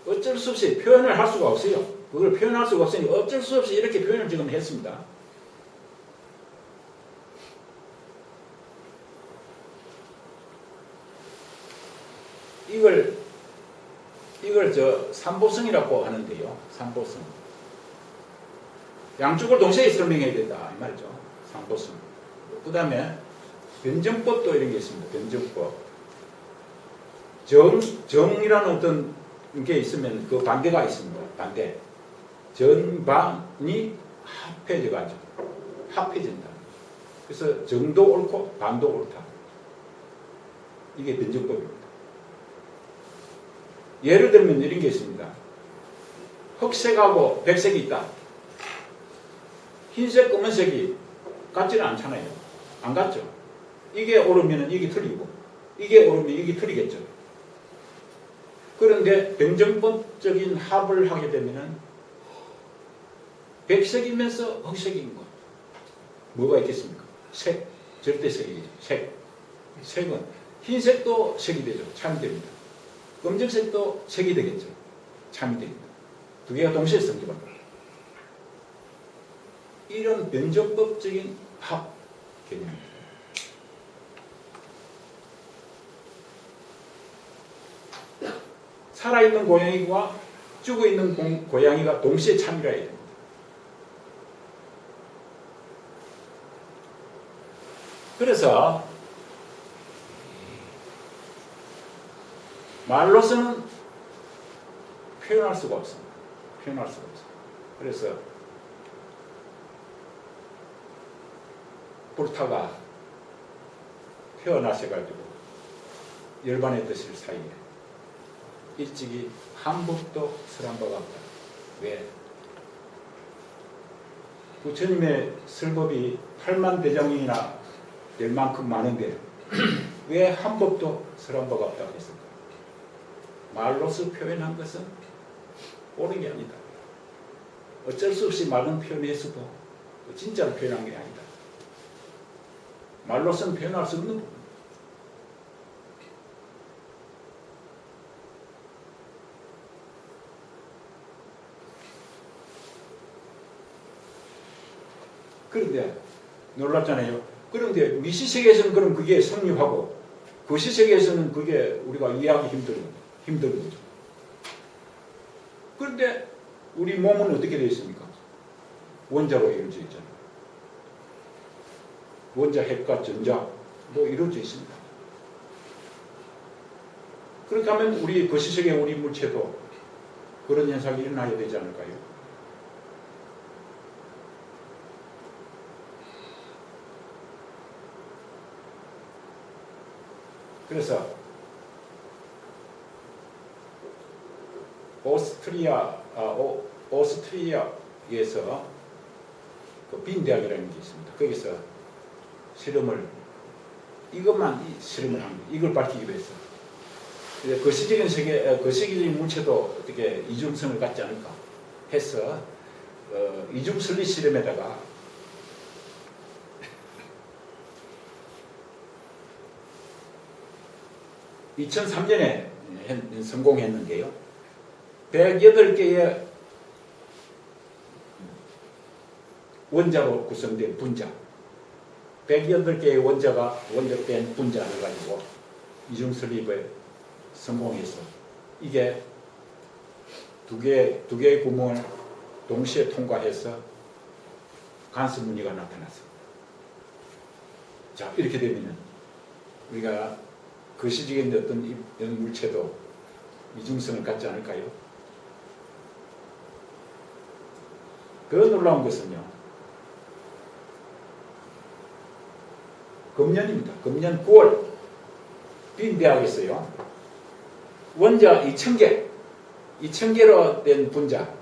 Speaker 1: 어쩔 수 없이 표현을 할 수가 없어요. 그걸 표현할 수가 없으니 어쩔 수 없이 이렇게 표현을 지금 했습니다. 이걸 삼보성이라고 하는데요. 삼보성. 양쪽을 동시에 설명해야 된다. 이 말이죠. 삼보성. 그 다음에 변정법도 이런 게 있습니다. 변정법. 정이라는 어떤 게 있으면 그 반대가 있습니다. 반대. 전반이 합해져가지고 합해진다. 그래서 정도 옳고 반도 옳다. 이게 변정법입니다. 예를 들면 이런 게 있습니다. 흑색하고 백색이 있다. 흰색, 검은색이 같지는 않잖아요. 안 같죠? 이게 옳으면 이게 틀리고 이게 옳으면 이게 틀리겠죠. 그런데 변정법적인 합을 하게 되면은 백색이면서 흑색인 것. 뭐가 있겠습니까? 색, 절대색이죠. 색은 흰색도 색이 되죠. 참이 됩니다. 검정색도 색이 되겠죠. 참이 됩니다. 두 개가 동시에 성립합니다. 이런 변정법적인 합 개념입니다. 살아있는 고양이와 죽어있는 고양이가 동시에 참이라 해야 됩니다. 그래서 말로서는 표현할 수가 없습니다. 그래서 불타가 태어나셔가지고 열반에 드실 사이에 일찍이 한 법도 설한 바가 없다. 왜? 부처님의 설법이 8만 대장이나 될 만큼 많은데 왜 한 법도 설한 바가 없다고 했을까? 말로서 표현한 것은 옳은 게 아니다. 어쩔 수 없이 말은 표현했어도 진짜로 표현한 게 아니다. 말로서는 표현할 수 없는 부분. 그런데 놀랍잖아요. 그런데 미시세계에서는 그럼 그게 성립하고 거시세계에서는 그게 우리가 이해하기 힘든 거죠. 그런데 우리 몸은 어떻게 되어 있습니까? 원자로 이루어져 있잖아요. 원자, 핵과 전자로 이루어져 있습니다. 그렇게 하면 우리 거시적인 우리 물체도 그런 현상이 일어나야 되지 않을까요? 그래서 오스트리아에서 그 빈 대학이라는 게 있습니다. 거기서 이것만 실험을 합니다. 이걸 밝히기 위해서. 거시적인 물체도 어떻게 이중성을 갖지 않을까 해서 이중 설리 실험에다가 (2003년에) 성공했는데요. 108개의 원자로 구성된 분자, 108개의 원자로 된 분자를 가지고 이중 설립에 성공해서 이게 두 개의 구멍을 동시에 통과해서 간섭 무늬가 나타났습니다. 자, 이렇게 되면 우리가 거시적인 어떤 물체도 이중성을 갖지 않을까요? 더 놀라운 것은요, 금년입니다. 금년 9월 빈 대학에서요, 원자 2,000개로 된 분자,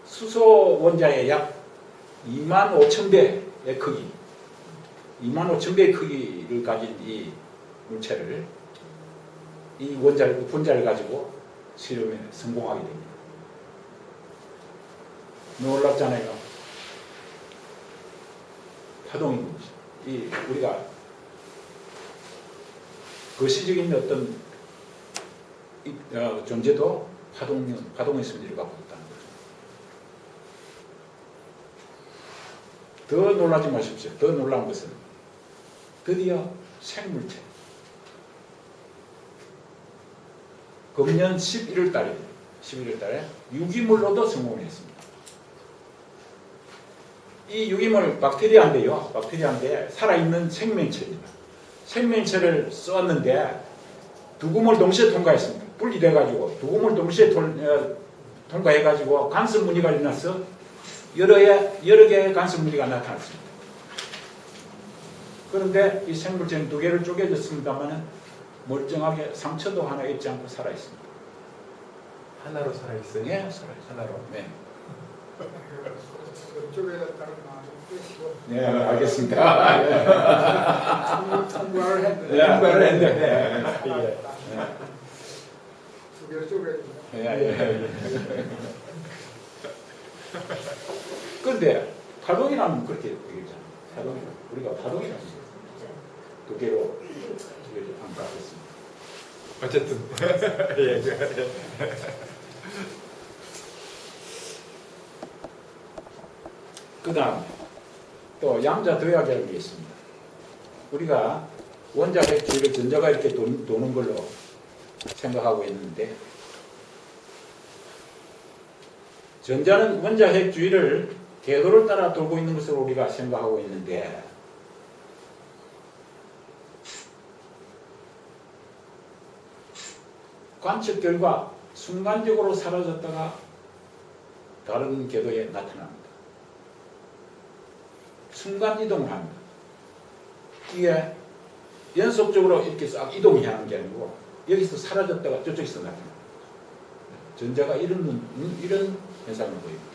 Speaker 1: 수소 원자의 약 25,000배의 크기, 25,000배의 크기를 가진 이 물체를, 이 분자를 가지고 실험에 성공하게 됩니다. 놀랍잖아요. 파동인 것이죠. 우리가 거시적인 어떤 존재도 파동의 성질을 갖고 있다는 거죠. 더 놀라지 마십시오. 더 놀라운 것은 드디어 생물체. 금년 11월 달에 유기물로도 성공했습니다. 이 유기물 박테리아인데 살아있는 생명체입니다. 생명체를 쏘았는데 두 구멍을 동시에 통과했습니다. 분리돼가지고 두 구멍을 동시에 통과해가지고 간섭 무늬가 일어나서 여러 개의 간섭 무늬가 나타났습니다. 그런데 이 생물체는 두 개를 쪼개졌습니다만 멀쩡하게 상처도 하나 있지 않고 살아있습니다.
Speaker 3: 하나로 살아있어요?
Speaker 1: 예, 살아있어요.
Speaker 3: 하나로.
Speaker 1: 네.
Speaker 6: 저쪽에다는 말을 빼시고
Speaker 1: 네, 알겠습니다.
Speaker 6: 통과를 했는데
Speaker 1: 네, 통과를 했는데.
Speaker 6: 두 개를 쪼개고
Speaker 1: 그런데 파동이라면 그렇게 되겠잖아요. 우리가 파동이라는 두 개로 안 깎았습니다.
Speaker 3: 어쨌든. 예.
Speaker 1: 그 다음에 또 양자 도약이라는 게 있습니다. 우리가 원자 핵주위를 전자가 이렇게 도는 걸로 생각하고 있는데, 전자는 원자 핵주위를 궤도를 따라 돌고 있는 것으로 우리가 생각하고 있는데, 관측 결과 순간적으로 사라졌다가 다른 궤도에 나타납니다. 순간 이동을 합니다. 이게 연속적으로 이렇게 싹 이동이 하는 게 아니고 여기서 사라졌다가 저쪽에서 나타납니다. 전자가 이런 현상을 보입니다.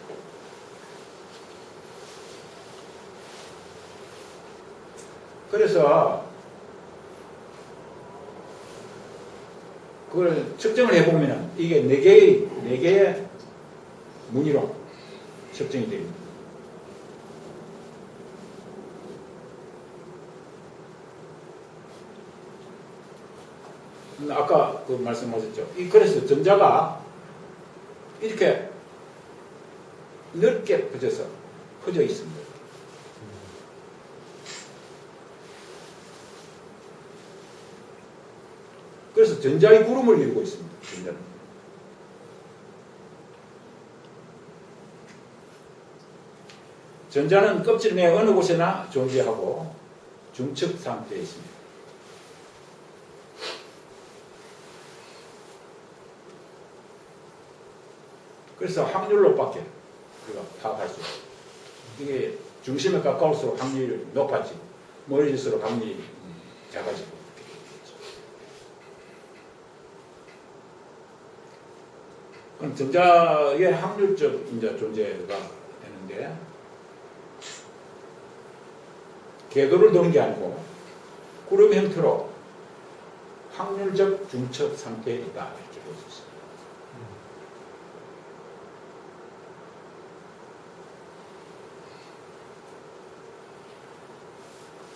Speaker 1: 그래서 그걸 측정을 해보면 이게 4개의 무늬로 측정이 됩니다. 아까 그 말씀하셨죠. 그래서 전자가 이렇게 넓게 퍼져 있습니다. 그래서 전자의 구름을 이루고 있습니다. 전자는. 전자는 껍질 내 어느 곳에나 존재하고 중첩 상태에 있습니다. 그래서 확률로밖에 우리가 파악할 수 없어요. 이게 중심에 가까울수록 확률이 높아지고 멀어질수록 확률이 작아지고. 그럼 전자의 확률적 이제 존재가 되는데 궤도를 도는 게 아니고 구름 형태로 확률적 중첩 상태에 있다 이렇게 볼 수 있습니다.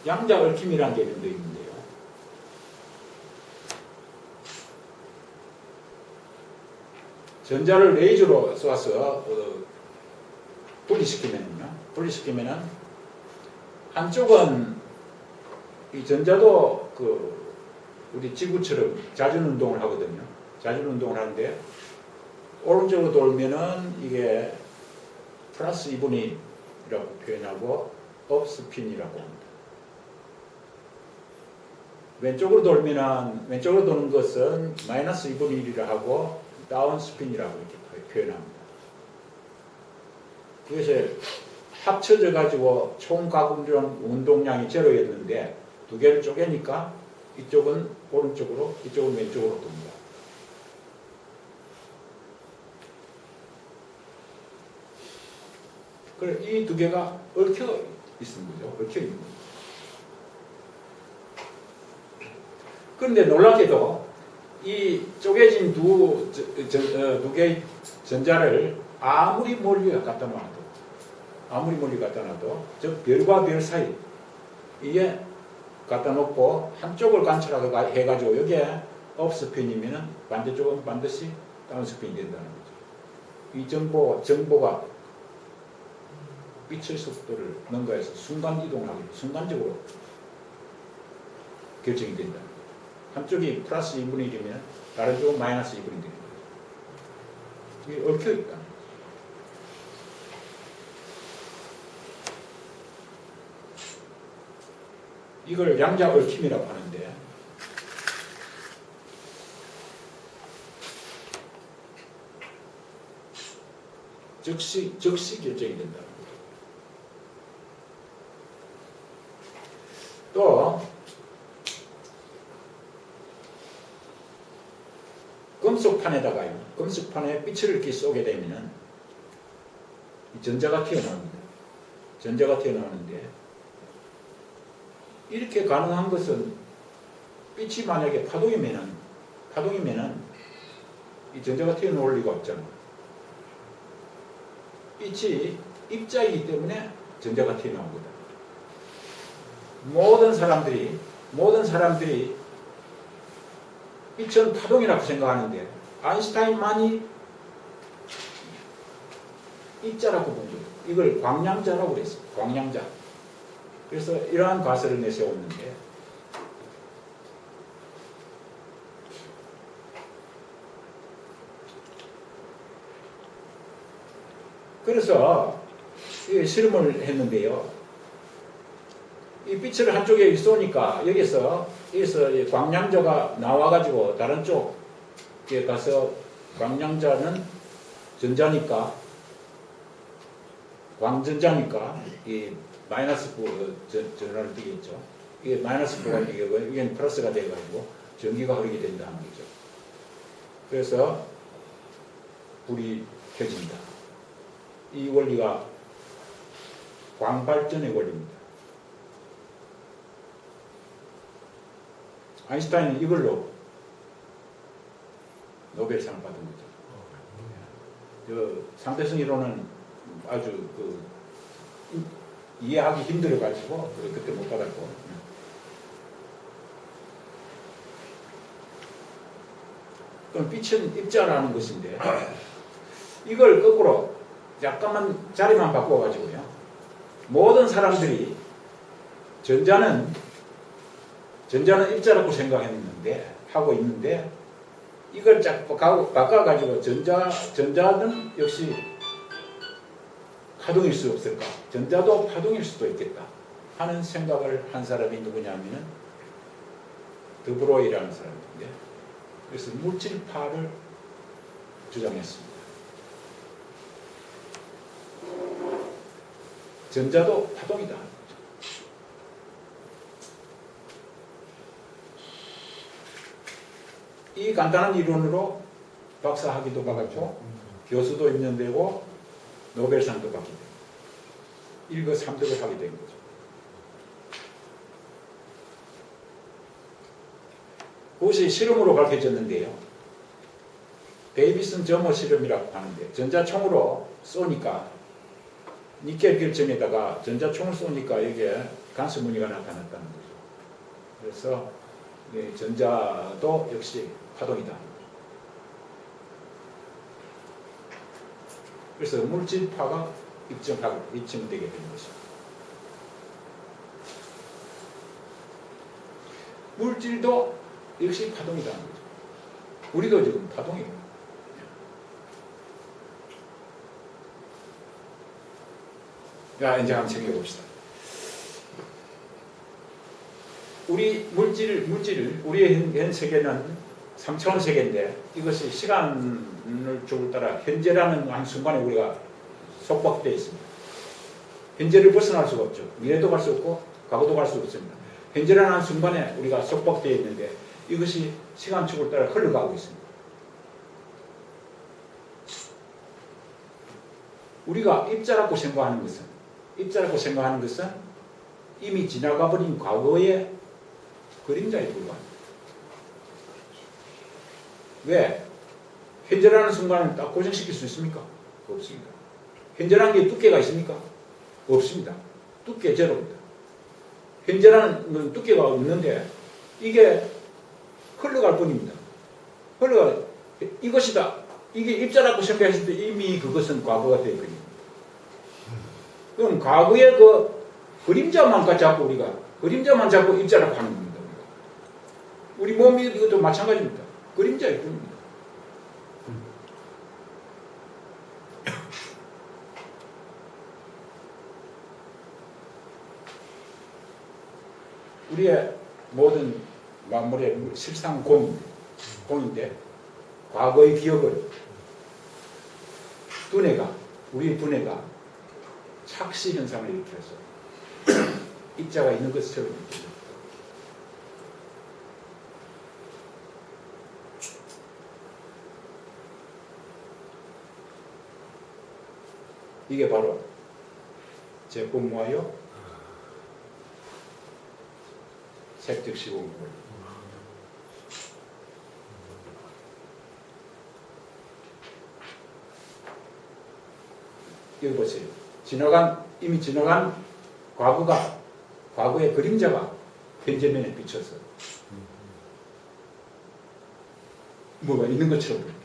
Speaker 1: 양자 얽힘이라는 개념도 있는데요. 전자를 레이저로 쏘아서 분리시키면은 한쪽은 이 전자도 우리 지구처럼 자전 운동을 하거든요. 자전 운동을 하는데 오른쪽으로 돌면은 이게 플러스 2분의 1이라고 표현하고 업스핀이라고 합니다. 왼쪽으로 도는 것은 마이너스 2분의 1이라 하고 다운스핀이라고 이렇게 표현합니다. 그것이 합쳐져 가지고 총 가공용 운동량이 제로였는데 두 개를 쪼개니까 이쪽은 오른쪽으로 이쪽은 왼쪽으로 돕니다. 그래 이 두 개가 얽혀 있는 거죠. 얽혀 있는 거죠. 그런데 놀랍게도 이 쪼개진 두 개의 전자를 아무리 멀리 갖다 놔도 즉 별과 별 사이 이게 갖다 놓고 한쪽을 관찰하고 해가지고 여기에 업스핀이면은 반대쪽은 반드시 다운스핀이 된다는 거죠. 이 정보가 빛의 속도를 능가해서 순간 이동하기 순간적으로 결정이 된다. 한쪽이 플러스 2분의 1이면 다른 쪽은 마이너스 2분의 1입니다. 이게 얽혀 있다. 이걸 양자 얽힘이라고 하는데 즉시 결정이 된다는 거죠. 또 금속판에 빛을 이렇게 쏘게 되면은 전자가 튀어나옵니다. 전자가 튀어나오는데 이렇게 가능한 것은 빛이 만약에 파동이면은 이 전자가 튀어나올 리가 없잖아. 빛이 입자이기 때문에 전자가 튀어나온 거다. 모든 사람들이 빛은 파동이라고 생각하는데 아인슈타인만이 입자라고 본 거예요. 이걸 광량자라고 그랬어요. 광량자. 그래서 이러한 가설을 내세웠는데 그래서 이 실험을 했는데요. 이 빛을 한쪽에 쏘니까 여기서 광량자가 나와가지고 다른 쪽에 가서 광량자는 전자니까 광전자니까 이 마이너스 전화를 띄겠죠. 이게 마이너스 부가 되고 이게 플러스가 돼가지고 전기가 흐르게 된다는 거죠. 그래서 불이 켜진다. 이 원리가 광발전의 원리입니다. 아인슈타인은 이걸로 노벨상을 받은 거죠. 상대성 이론은 아주 이해하기 힘들어가지고 그때 못 받았고. 그럼 빛은 입자라는 것인데 이걸 거꾸로 약간만 자리만 바꿔가지고요. 모든 사람들이 전자는 입자라고 하고 있는데 이걸 자꾸 바꿔가지고 전자는 역시 파동일 수 없을까? 전자도 파동일 수도 있겠다 하는 생각을 한 사람이 누구냐면은 드브로이라는 사람인데, 그래서 물질파를 주장했습니다. 전자도 파동이다. 이 간단한 이론으로 박사학위도 받았고 교수도 임명되고 노벨상도 받게 됩니다. 일거삼득을 하게 된 거죠. 그것이 실험으로 밝혀졌는데요. 데이비슨 점호 실험이라고 하는데, 전자총으로 쏘니까 니켈 결점에다가 전자총을 쏘니까 이게 간섭 무늬가 나타났다는 거죠. 그래서 전자도 역시 파동이다. 그래서 물질파가 입증되게 된 것입니다. 물질도 역시 파동이라는 거죠. 우리도 지금 파동이에요. 자, 이제 한번 챙겨봅시다. 우리 물질을 우리의 현 세계는 3차원 세계인데, 이것이 시간을 쪽을 따라 현재라는 한 순간에 우리가 속박되어 있습니다. 현재를 벗어날 수가 없죠. 미래도 갈 수 없고 과거도 갈 수 없습니다. 현재라는 한 순간에 우리가 속박되어 있는데, 이것이 시간축을 따라 흘러가고 있습니다. 우리가 입자라고 생각하는 것은 이미 지나가버린 과거의 그림자에 불과합니다. 왜? 현재라는 순간을 딱 고정시킬 수 있습니까? 없습니다. 현재라는 게 두께가 있습니까? 없습니다. 두께 제로입니다. 현재라는 두께가 없는데 이게 흘러갈 뿐입니다. 이것이다. 이게 입자라고 생각했을 때 이미 그것은 과거가 되어버립니다. 그럼 과거의 그 그림자만 잡고 우리가 그림자만 잡고 입자라고 하는 겁니다. 우리 몸이 이것도 마찬가지입니다. 그림자일 뿐입니다. 우리의 모든 만물의 실상 공인데 과거의 기억을 우리 두뇌가 착시 현상을 일으켜서 입자가 있는 것처럼 느낍니다. 이게 바로 제품모하여 색즉 시공물. 여기 보세요. 이미 지나간 과거의 그림자가 현재면에 비쳐서 뭐가 있는 것처럼 보입니다.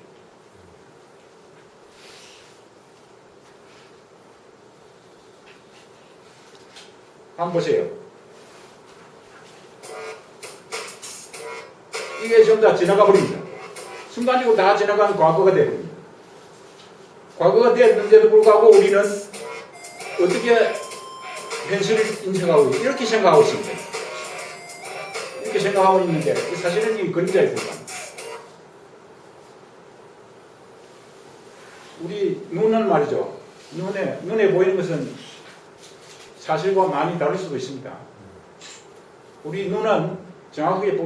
Speaker 1: 한번 보세요. 이게 전부 다 지나가 버립니다. 순간적으로 다 지나간 과거가 되어버립니다. 과거가 되었는데도 불구하고 우리는 어떻게 현실을 인식하고 이렇게 생각하고 있습니다. 이렇게 생각하고 있는데 사실은 이 그림자에 불과합니다. 우리 눈은 말이죠. 눈에 보이는 것은 사실과 많이 다를 수도 있습니다. 우리 눈은 정확하게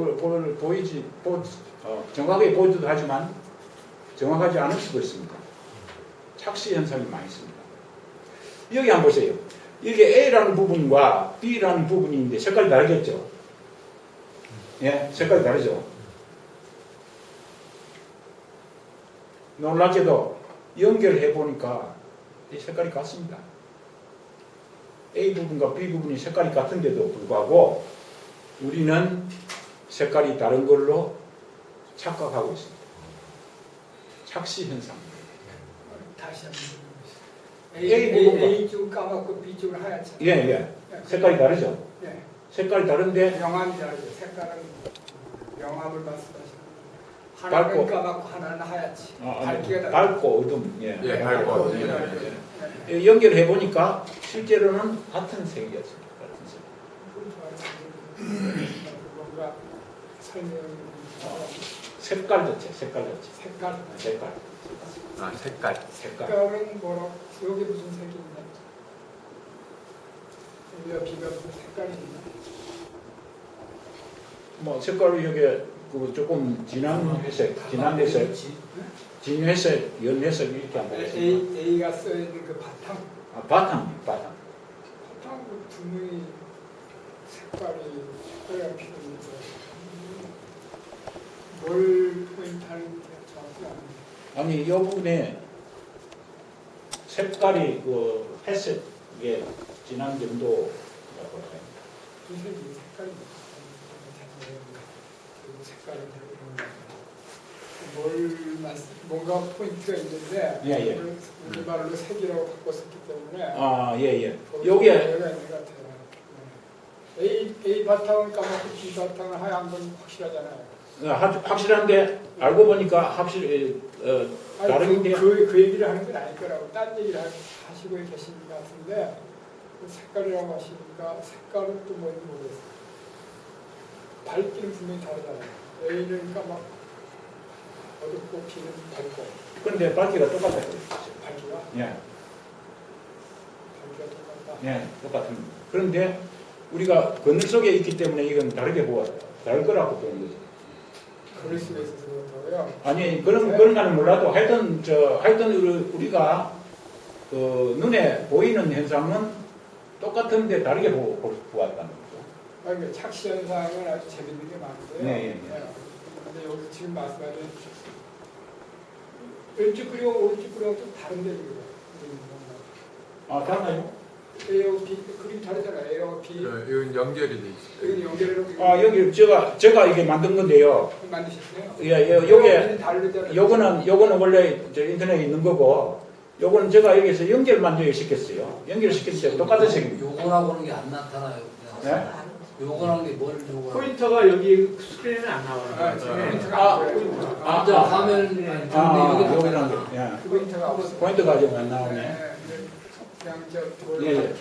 Speaker 1: 정확하게 보이기도 하지만 정확하지 않을 수도 있습니다. 착시 현상이 많이 있습니다. 여기 한번 보세요. 이게 A라는 부분과 B라는 부분이 있는데 색깔이 다르겠죠? 예, 색깔이 다르죠? 놀랍게도 연결해 보니까 이 색깔이 같습니다. A 부분과 B 부분이 색깔이 같은데도 불구하고 우리는 색깔이 다른 걸로 착각하고 있습니다. 착시 현상.
Speaker 6: 다시 한번
Speaker 1: A
Speaker 6: A쪽 까맣고 B쪽은 하얗죠.
Speaker 1: 예. 색깔이 다르죠?
Speaker 6: 네.
Speaker 1: 색깔이 다른데
Speaker 6: 명암이 다르죠. 색깔은 명암을 말씀하시는 하나는
Speaker 1: 밝고-
Speaker 6: 까맣고 하나는 하얗지.
Speaker 1: 아,
Speaker 6: 밝기가 다르.
Speaker 1: 밝고 어둠. 예.
Speaker 3: 예, 밝고 어둠.
Speaker 1: 연결해 보니까 실제로는 같은 색이었습니다. 같은 색.
Speaker 6: 뭔가 설명.
Speaker 1: 색깔 자체, 색깔 자체.
Speaker 6: 색깔.
Speaker 1: 색깔.
Speaker 3: 아, 색깔.
Speaker 1: 색깔.
Speaker 6: 색깔은 뭐라고? 여기 무슨 색이 있나? 여기가 비가 무슨 색깔이 있나?
Speaker 1: 뭐 색깔이 이게 그 조금 진한 회색, 진한 회색, 진 회색, 연 회색 이렇게 안 보겠습니다.
Speaker 6: A가 써 있는 그 바탕.
Speaker 1: 아, 바탕.
Speaker 6: 바탕 그 분명히 색깔이 특별한 필요인데 뭘 포인트하는지 정확히 안 돼.
Speaker 1: 아니 이 부분에 색깔이 그 회색의 진한 정도라고 해요.
Speaker 6: 두 색이 색깔이 그리고 색깔을 뭔가 포인트가 있는데
Speaker 1: 예, 예.
Speaker 6: 그걸 우리 말로 색이라고 바꿨었기 때문에
Speaker 1: 아, 예, 예.
Speaker 6: 거기서
Speaker 1: 요게
Speaker 6: 오해가 있는 것 같아요. A 바탕은 까맣고 B 바탕은 하얀 건 확실하잖아요.
Speaker 1: 확실한데 알고 보니까 확실히 다른데
Speaker 6: 그 얘기를 하는 건 아닐 거라고 딴 얘기를 하시고 계신 것 같은데 그 색깔이라고 하시니까 색깔은 또 뭔지 모르겠어요. 밝기는 분명히 다르잖아요. A는 까맣고 어둡고 B는 밝고
Speaker 1: 그런데 밝기가 똑같아요.
Speaker 6: 밝기가
Speaker 1: 예,
Speaker 6: 똑같다.
Speaker 1: 예, 똑같은. 그런데 우리가 건너 속에 있기 때문에 이건 다르게 보아요. 다를 거라고 보는 거죠.
Speaker 6: 그럴 수가 있어서 그렇다고요.
Speaker 1: 아니 그런 거는 몰라도 하여튼 우리가 그 눈에 보이는 현상은 똑같은데 다르게 보았다는 거죠.
Speaker 6: 그러니까 착시 현상은 아주 재밌는 게 많은데요.
Speaker 1: 네, 예, 예.
Speaker 6: 근데 여기 지금 말씀하신 왼쪽 그림, 오른쪽 그림은 좀 다른데 그래요.
Speaker 1: 아, 달라요?
Speaker 6: A하고 B 그림 다르잖아요. A하고 B
Speaker 3: 이건 연결이 돼 있어요.
Speaker 6: 여기 연결해서
Speaker 1: 아, 여기 제가 이게 만든 건데요.
Speaker 6: 만드셨어요?
Speaker 1: 예, 요게
Speaker 6: 다르잖아요.
Speaker 1: 요거는 원래 저 인터넷에 있는 거고, 요거는 제가 여기서 연결만 시켰어요. 연결시켰을 때 똑같은 색입니다.
Speaker 5: 요거라고는 게 안 나타나요. 그냥.
Speaker 1: 네?
Speaker 5: 요거라는 게 뭘 요거라고.
Speaker 7: 포인터가 여기 스크린에 안 나와요.
Speaker 5: 진짜 화면에 있는데 여기
Speaker 1: 여기는
Speaker 5: 나타나.
Speaker 1: 예.
Speaker 6: 그 포인트가 없어요.
Speaker 1: 포인트가 지금 안 나오네.
Speaker 6: 네, 그냥 저
Speaker 1: 예, 예.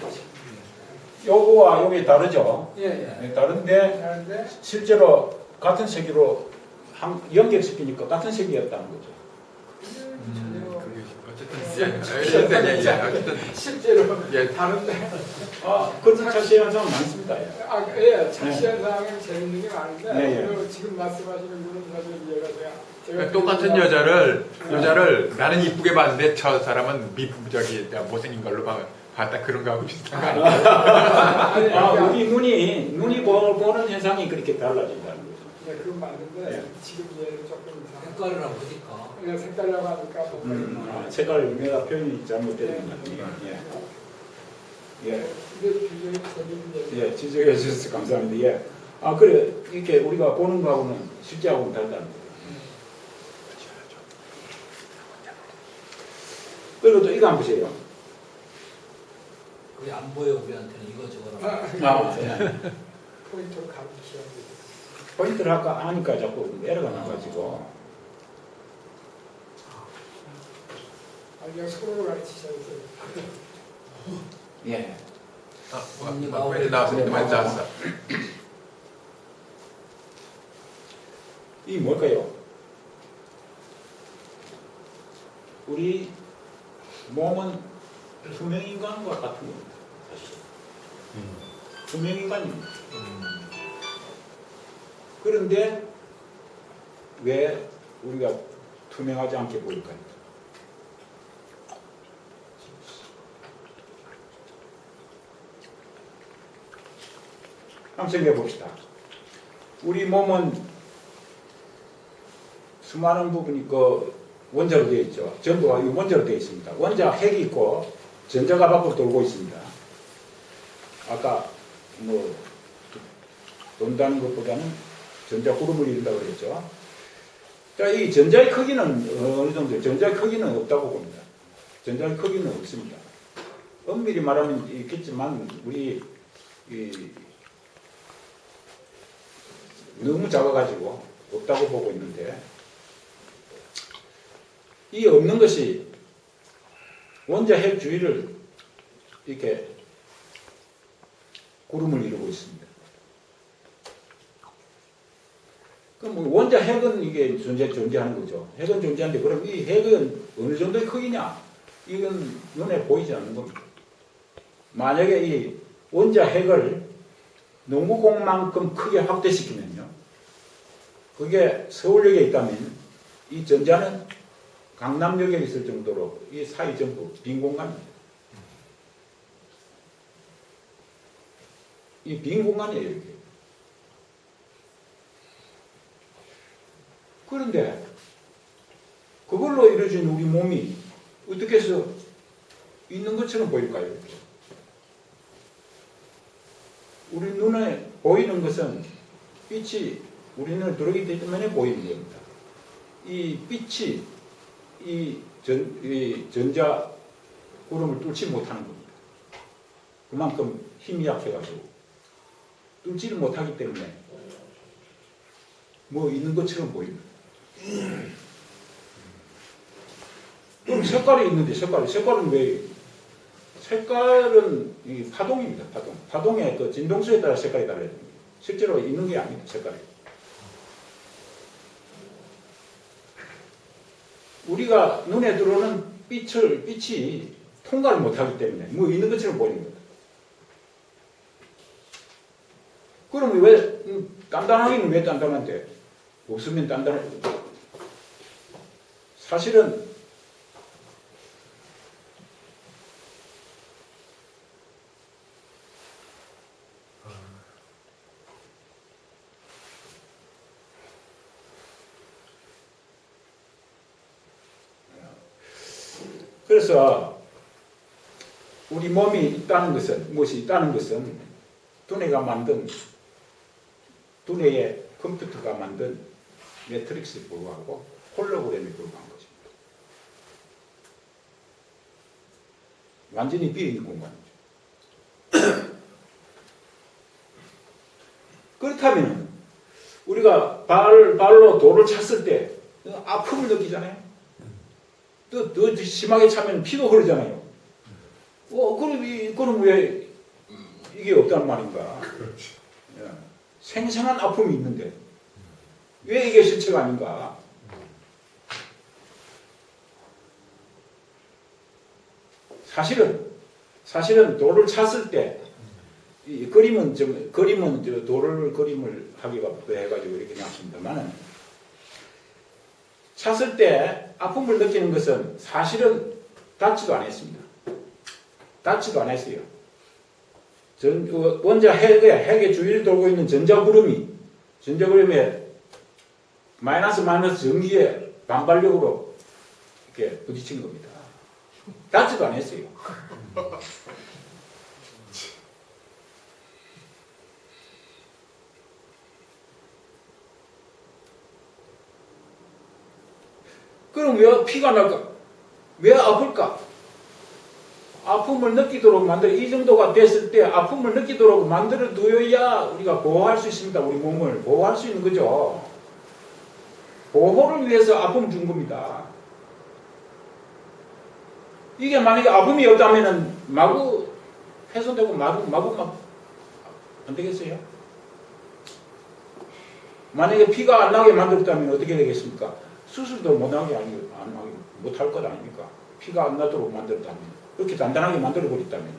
Speaker 1: 요거와 요게 다르죠.
Speaker 6: 예, 예.
Speaker 1: 예, 다른데
Speaker 6: 다른데
Speaker 1: 실제로 같은 색으로 연결시키니까 같은 색이었다는 거죠.
Speaker 6: 전혀
Speaker 3: 어쨌든
Speaker 6: 실제로
Speaker 3: 예.
Speaker 6: 다른데
Speaker 1: 그런 착시 현상 많습니다. 예.
Speaker 6: 예, 착시 현상은 재밌는 게 많은데
Speaker 1: 네, 예.
Speaker 6: 오늘 지금 말씀하시는 분은 사실 이해가 돼요.
Speaker 3: 그러니까 똑같은 여자를 나는 이쁘게 봤는데 저 사람은 못생긴 걸로 봤다 그런 거하고 비슷한 거 아니에요?
Speaker 6: 아니,
Speaker 1: 우리 눈이 보는 현상이 그렇게 달라진다는 거죠.
Speaker 6: 네, 그건 맞는데
Speaker 1: 예.
Speaker 6: 지금 이해를 조금 이상.
Speaker 5: 색깔이라고 하니까.
Speaker 6: 그냥 색깔이라고 하니까 뭔가
Speaker 1: 색깔 내가 표현이 잘못된 것 같아요. 예. 예.
Speaker 6: 근데 굉장히 재밌는 얘기.
Speaker 1: 예, 지적해 주셔서 감사합니다. 예. 그래, 이렇게 우리가 보는 거하고는 실제하고는 다르다는 거예요. 그리고 또 이거 한번 보세요.
Speaker 5: 그게 안 보여 우리한테는 이거 저거라고.
Speaker 1: 예.
Speaker 6: 포인트로 가르치셔야 돼요.
Speaker 1: 포인트를 아까 하니까 자꾸 에러가 나가지고.
Speaker 6: 그냥 서로 가르치셔야 돼요.
Speaker 1: 예.
Speaker 3: 멘트 나왔어. 멘트 나왔어.
Speaker 1: 이 뭘까요? 우리 몸은 투명인간과 같은 겁니다. 사실. 투명인간입니다. 그런데 왜 우리가 투명하지 않게 보일까요? 한번 생각해 봅시다. 우리 몸은 수많은 부분이 원자로 되어 있죠. 전부가 원자로 되어 있습니다. 원자 핵이 있고 전자가 밖으로 돌고 있습니다. 아까 돈다는 것보다는 전자 구름을 이룬다고 그랬죠. 자, 이 전자의 크기는 어느 정도? 전자의 크기는 없다고 봅니다. 전자의 크기는 없습니다. 엄밀히 말하면 있겠지만 우리 너무 작아가지고 없다고 보고 있는데 이 없는 것이 원자 핵 주위를 이렇게 구름을 이루고 있습니다. 그럼 뭐 원자 핵은 이게 존재하는 거죠. 핵은 존재하는데 그럼 이 핵은 어느 정도의 크기냐? 이건 눈에 보이지 않는 겁니다. 만약에 이 원자 핵을 농구공만큼 크게 확대시키면요. 그게 서울역에 있다면 이 전자는 강남역에 있을 정도로 이 사이 전부 빈 공간입니다. 이 빈 공간이에요, 이게. 그런데 그걸로 이루어진 우리 몸이 어떻게 해서 있는 것처럼 보일까요? 이렇게? 우리 눈에 보이는 것은 빛이 우리 눈에 들어오기 때문에 보이는 겁니다. 이 빛이 이 전자 구름을 뚫지 못하는 겁니다. 그만큼 힘이 약해가지고 뚫지를 못하기 때문에 뭐 있는 것처럼 보입니다. 그럼 색깔이 있는데 색깔은 왜? 색깔은 이 파동입니다. 파동의 그 진동수에 따라 색깔이 달라요. 실제로 있는 게 아닙니다. 색깔이. 우리가 눈에 들어오는 빛이 통과를 못하기 때문에 뭐 있는 것처럼 보이는 겁니다. 그럼 왜 단단하기는 왜 단단한데? 없으면 단단해. 사실은 그래서 우리 몸이 있다는 것은 무엇이 있다는 것은 두뇌가 만든 두뇌의 컴퓨터가 만든 매트릭스에 불과하고 홀로그램에 불과한 것입니다. 완전히 비어있는 공간이죠. 그렇다면 우리가 발로 돌을 찼을 때 아픔을 느끼잖아요. 더 심하게 차면 피도 흐르잖아요. 그럼 왜 이게 없단 말인가? 생생한 아픔이 있는데 왜 이게 실체가 아닌가? 사실은 돌을 찼을 때 이 그림은 돌을 그림을 하기가 해가지고 이렇게 놨습니다만은 찼을 때 아픔을 느끼는 것은 사실은 닿지도 않았습니다. 닿지도 않았어요. 원자 핵의 주위를 돌고 있는 전자구름에 마이너스 전기의 반발력으로 이렇게 부딪힌 겁니다. 닿지도 않았어요. 그럼 왜 피가 날까? 왜 아플까? 아픔을 느끼도록 이 정도가 됐을 때 아픔을 느끼도록 만들어 두어야 우리가 보호할 수 있습니다. 우리 몸을 보호할 수 있는 거죠. 보호를 위해서 아픔을 준 겁니다. 이게 만약에 아픔이 없다면 마구 해소되고 마구 안 되겠어요? 만약에 피가 안 나게 만들었다면 어떻게 되겠습니까? 수술도 못할 것 아닙니까? 피가 안 나도록 만들었다면, 이렇게 단단하게 만들어버렸다면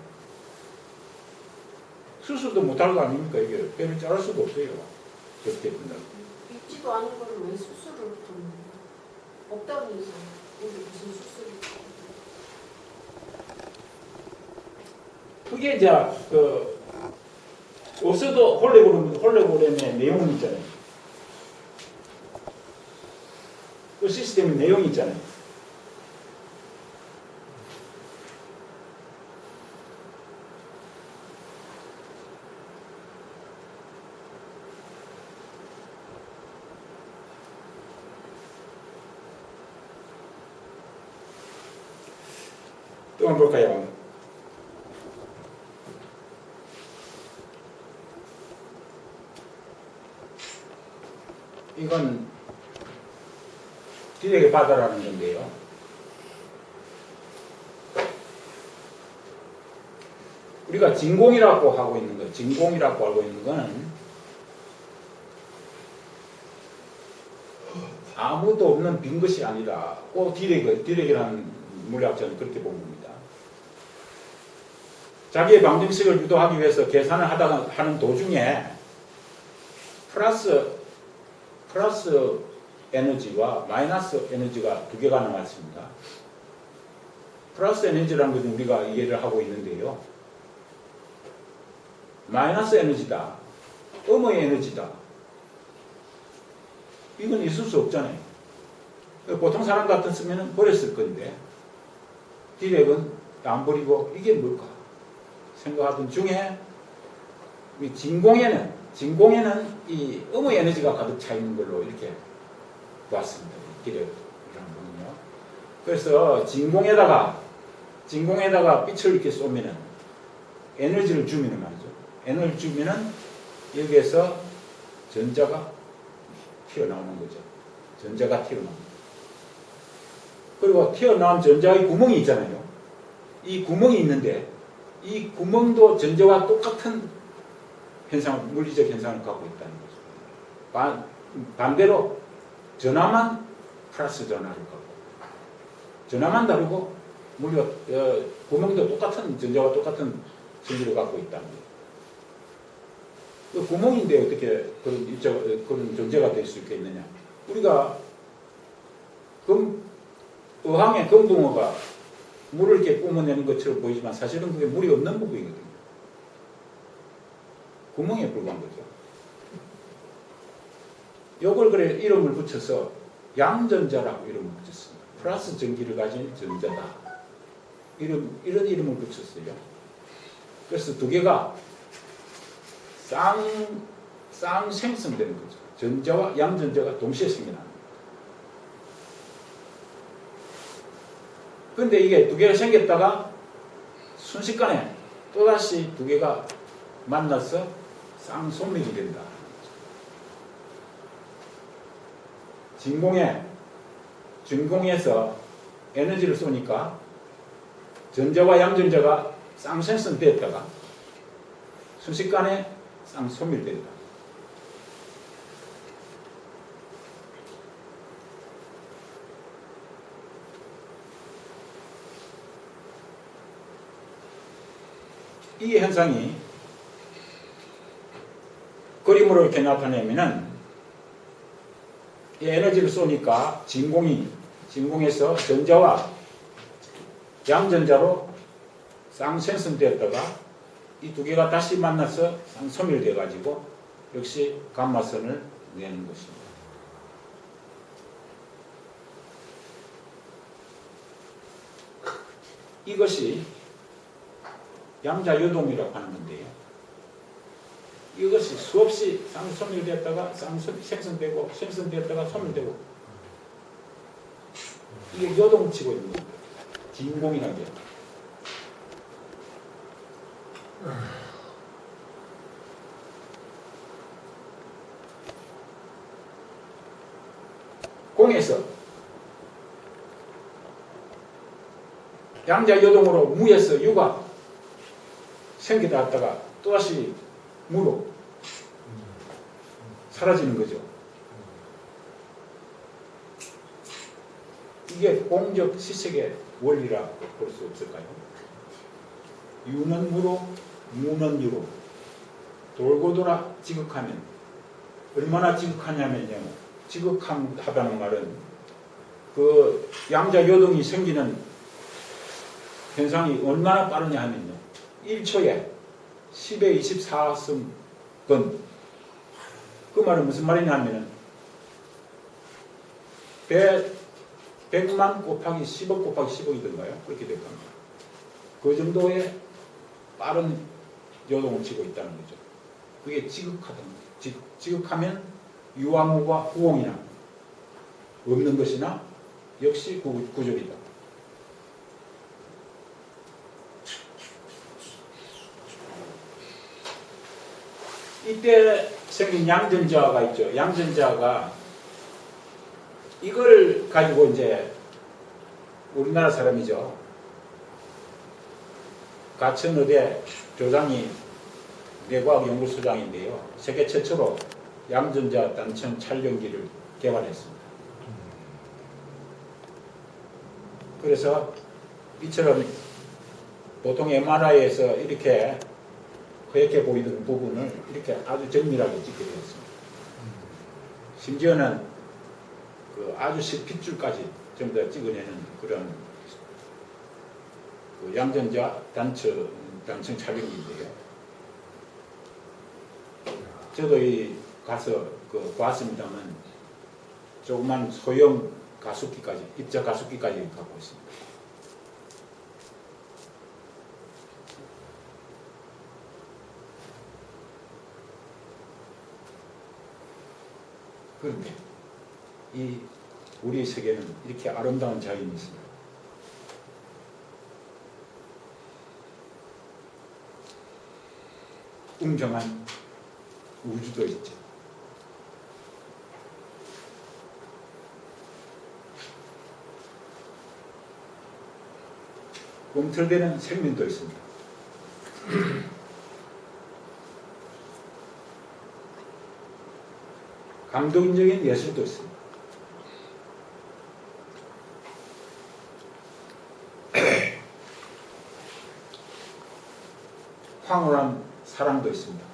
Speaker 1: 수술도 못할 거 아닙니까? 이게 뼈를 자를 수도 없어요. 저렇게 된다고.
Speaker 8: 있지도 않은 거를 왜 수술을 좀 없다면서 이게 무슨 수술이?
Speaker 1: 그게 이제 없어도 홀로그램의 내용이 있잖아요. 그 시스템의 내용이 있잖아요. 또 한번 볼까요? 이건 디렉의 바다라는 건데요. 우리가 진공이라고 하고 있는 거, 진공이라고 하고 있는 거는 아무도 없는 빈 것이 아니라 꼭 디렉이라는 물리학자는 그렇게 본 겁니다. 자기의 방정식을 유도하기 위해서 계산을 하는 도중에 플러스 에너지와 마이너스 에너지가 두 개가 나왔습니다. 플러스 에너지라는 것은 우리가 이해를 하고 있는데요. 마이너스 에너지다. 음의 에너지다. 이건 있을 수 없잖아요. 보통 사람 같았으면 버렸을 건데 디렉은 안 버리고 이게 뭘까 생각하던 중에 진공에는 이 음의 에너지가 가득 차 있는 걸로 이렇게 보았습니다. 디렉이라는 거는요. 그래서 진공에다가 빛을 이렇게 쏘면은 에너지를 주면은 말이죠. 에너지를 주면은 여기에서 전자가 튀어나오는 거죠. 전자가 튀어나옵니다. 그리고 튀어나온 전자의 구멍이 있잖아요. 이 구멍이 있는데 이 구멍도 전자와 똑같은 물리적 현상을 갖고 있다는 거죠. 반대로 전하만 플러스 전하를 갖고 전하만 다르고 구멍도 똑같은 전자와 똑같은 전기를 갖고 있다는 거예요. 그 구멍인데 어떻게 그런 존재가 될 수 있겠느냐. 우리가 어항에 금붕어가 물을 이렇게 뿜어내는 것처럼 보이지만 사실은 그게 물이 없는 부분이거든요. 구멍에 불과한 거죠. 요걸 그래 이름을 붙여서 양전자라고 이름을 붙였습니다. 플러스 전기를 가진 전자다. 이런 이름을 붙였어요. 그래서 두 개가 쌍생성되는 거죠. 전자와 양전자가 동시에 생겨납니다. 근데 이게 두 개가 생겼다가 순식간에 또다시 두 개가 만나서 쌍소맥이 된다. 진공에서 에너지를 쏘니까 전자와 양전자가 쌍생성되었다가 순식간에 쌍소멸된다. 이 현상이 그림으로 이렇게 나타내면은 이 에너지를 쏘니까 진공에서 전자와 양전자로 쌍생성되었다가 이 두 개가 다시 만나서 쌍소멸되어 가지고 역시 감마선을 내는 것입니다. 이것이 양자요동이라고 하는 건데요. 이것이 수없이 쌍소멸되었다가 생성되고 생성되었다가 소멸되고 이게 요동치고 있는 겁니다. 진공이라는 게. 공에서 양자요동으로 무에서 유가 생겨났다가 또다시 무로 사라지는 거죠. 이게 공적 시색의 원리라고 볼 수 없을까요? 유는 무로, 무는 유로 돌고 돌아 지극하면 얼마나 지극하냐면요. 지극하다는 말은 그 양자요동이 생기는 현상이 얼마나 빠르냐 하면요. 1초에 10의 24승 번. 그 말은 무슨 말이냐 하면은 100만 곱하기 10억 곱하기 10억이던가요? 그렇게 될 겁니다. 그 정도의 빠른 요동을 치고 있다는 거죠. 그게 지극하다는 거죠. 지극하면 유아무가 후홍이나 없는 것이나 역시 구족이다. 이때 생긴 양전자가 있죠. 양전자가 이걸 가지고 이제 우리나라 사람이죠. 가천의대 조장이 뇌과학연구소장인데요. 세계 최초로 양전자 단층 촬영기를 개발했습니다. 그래서 이처럼 보통 MRI에서 이렇게 허옇게 보이던 부분을 이렇게 아주 정밀하게 찍게 되었습니다. 심지어는 그 아주 10핏줄까지 전부 다 찍어내는 그런 그 양전자 단층 촬영기인데요. 저도 이 가서 그 봤습니다만 조그만 소형 가습기까지, 입자 가습기까지 갖고 있습니다. 그런데 이 우리 세계는 이렇게 아름다운 자연이 있습니다. 웅장한 우주도 있죠. 꿈틀대는 생명도 있습니다. 감동적인 예술도 있습니다. 황홀한 사랑도 있습니다.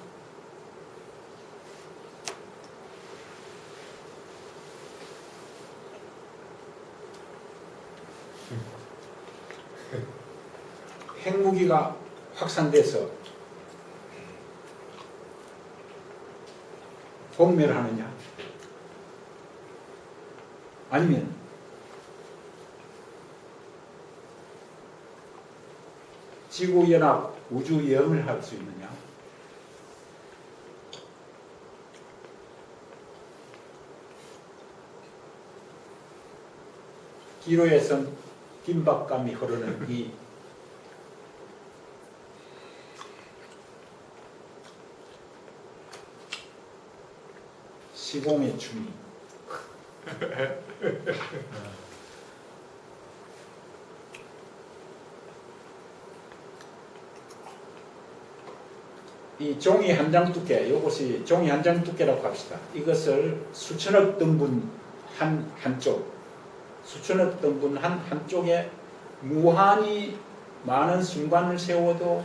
Speaker 1: 핵무기가 확산돼서 봉멸하느냐, 아니면 지구연합 우주여행을 할 수 있느냐, 기로에선 긴박감이 흐르는 이 시공의 춤이 이 종이 한 장 두께, 이것이 종이 한 장 두께라고 합시다. 이것을 수천억 등분 한쪽, 수천억 등분 한쪽에 무한히 많은 순간을 세워도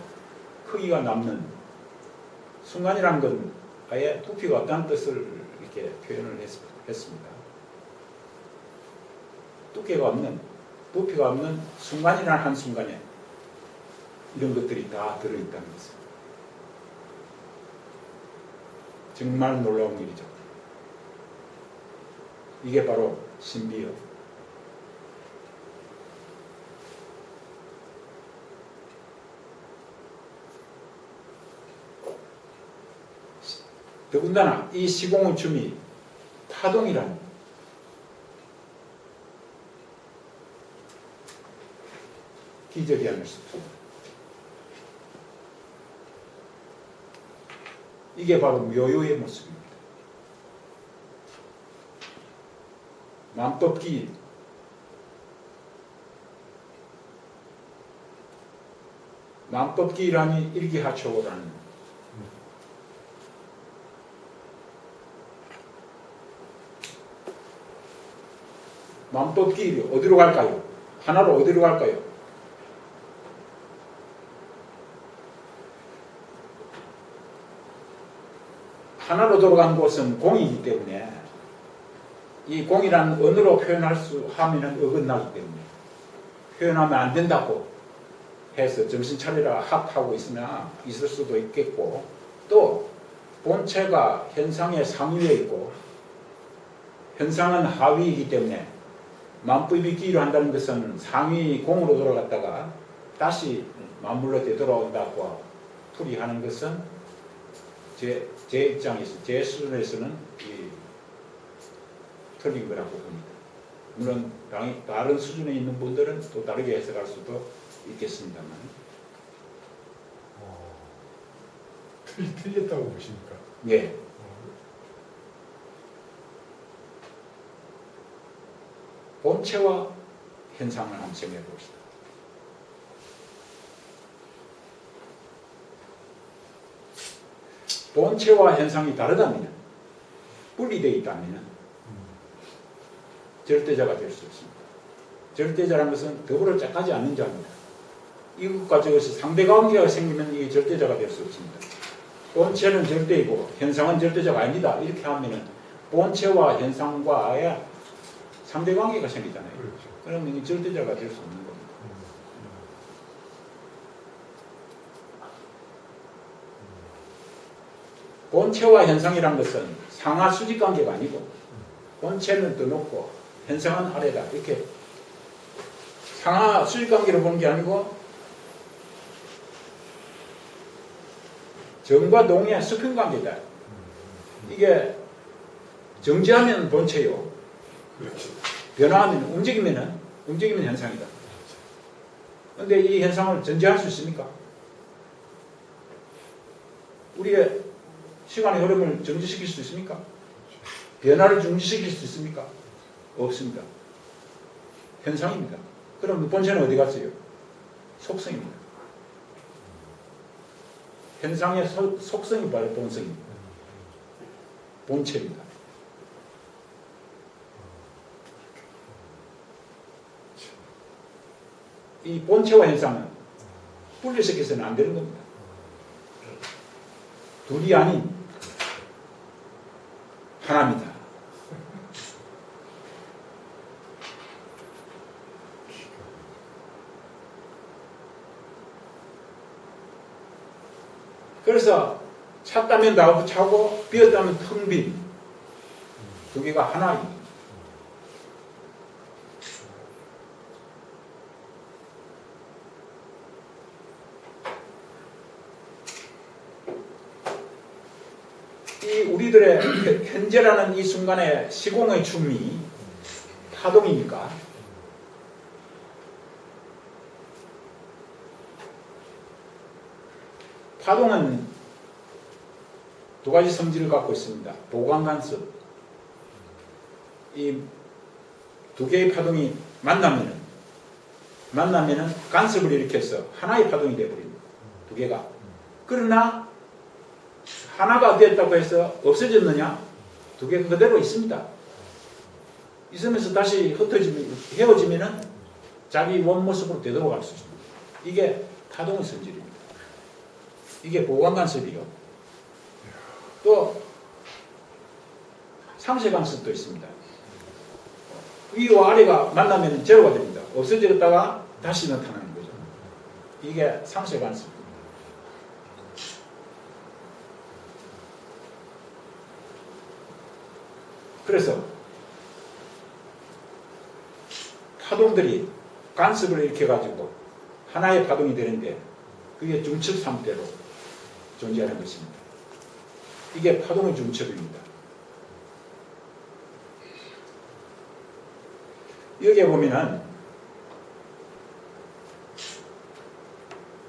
Speaker 1: 크기가 남는 순간이란 건 아예 부피가 없다는 뜻을 이렇게 표현을 했습니다. 두께가 없는, 부피가 없는 순간이란 한순간에 이런 것들이 다 들어있다는 것입니다. 정말 놀라운 일이죠. 이게 바로 신비요. 더군다나 이 시공의 춤이 파동이라는 기적이 아닐 수 없습니다. 이게 바로 묘요의 모습입니다. 만법기 만법기라니 일기하초라는 만법기 어디로 갈까요? 하나로 어디로 갈까요? 하나로 돌아간 곳은 공이기 때문에 이 공이라는 언어로 표현할 수 하면은 어긋나기 때문에 표현하면 안 된다고 해서 정신 차리라 하고 있을 수도 있겠고, 또 본체가 현상의 상위에 있고 현상은 하위이기 때문에 만법이기로 한다는 것은 상위 공으로 돌아갔다가 다시 만물로 되돌아온다고 풀이하는 것은 제 입장에서, 제 수준에서는 틀린 거라고 봅니다. 물론 다른 수준에 있는 분들은 또 다르게 해석할 수도 있겠습니다만.
Speaker 3: 틀렸다고 보십니까?
Speaker 1: 예. 본체와 현상을 한번 생각해 봅시다. 본체와 현상이 다르다면, 분리되어 있다면 절대자가 될 수 없습니다. 절대자라는 것은 더불어 짝하지 않는 자입니다. 이것과 저것이 상대관계가 생기면 이게 절대자가 될 수 없습니다. 본체는 절대이고 현상은 절대자가 아니다. 이렇게 하면은 본체와 현상과의 상대관계가 생기잖아요. 그러면 이 절대자가 될 수 없는 겁니다. 본체와 현상이란 것은 상하 수직 관계가 아니고 본체는 더 높고 현상은 아래다. 이렇게 상하 수직 관계를 보는 게 아니고 정과 동의 수평 관계다. 이게 정지하면 본체요. 변화하면 움직이면 현상이다. 그런데 이 현상을 전제할 수 있습니까? 우리의 시간의 흐름을 정지시킬 수 있습니까? 변화를 중지시킬 수 있습니까? 없습니다. 현상입니다. 그럼 본체는 어디 갔어요? 속성입니다. 현상의 속성이 바로 본성입니다. 본체입니다. 이 본체와 현상은 분리시켜서는 안 되는 겁니다. 둘이 아닌 하나입니다. 그래서 찼다면 다 차고 비었다면 텅 빈 두 개가 하나입니다. 이 우리들의 현재라는 이 순간의 시공의 춤이 파동이니까 파동은 두 가지 성질을 갖고 있습니다. 보관간섭. 이 두 개의 파동이 만나면은 간섭을 일으켜서 하나의 파동이 되어버립니다. 두 개가. 그러나 하나가 됐다고 해서 없어졌느냐? 두 개가 그대로 있습니다. 있으면서 다시 헤어지면은 자기 원모습으로 되돌아갈 수 있습니다. 이게 파동의 성질입니다. 이게 보관간섭이요. 또 상쇄간섭도 있습니다. 위와 아래가 만나면 제로가 됩니다. 없어졌다가 다시 나타나는 거죠. 이게 상쇄간섭입니다. 그래서 파동들이 간섭을 일으켜가지고 하나의 파동이 되는데 그게 중첩상태로 존재하는 것입니다. 이게 파동의 중첩입니다. 여기에 보면은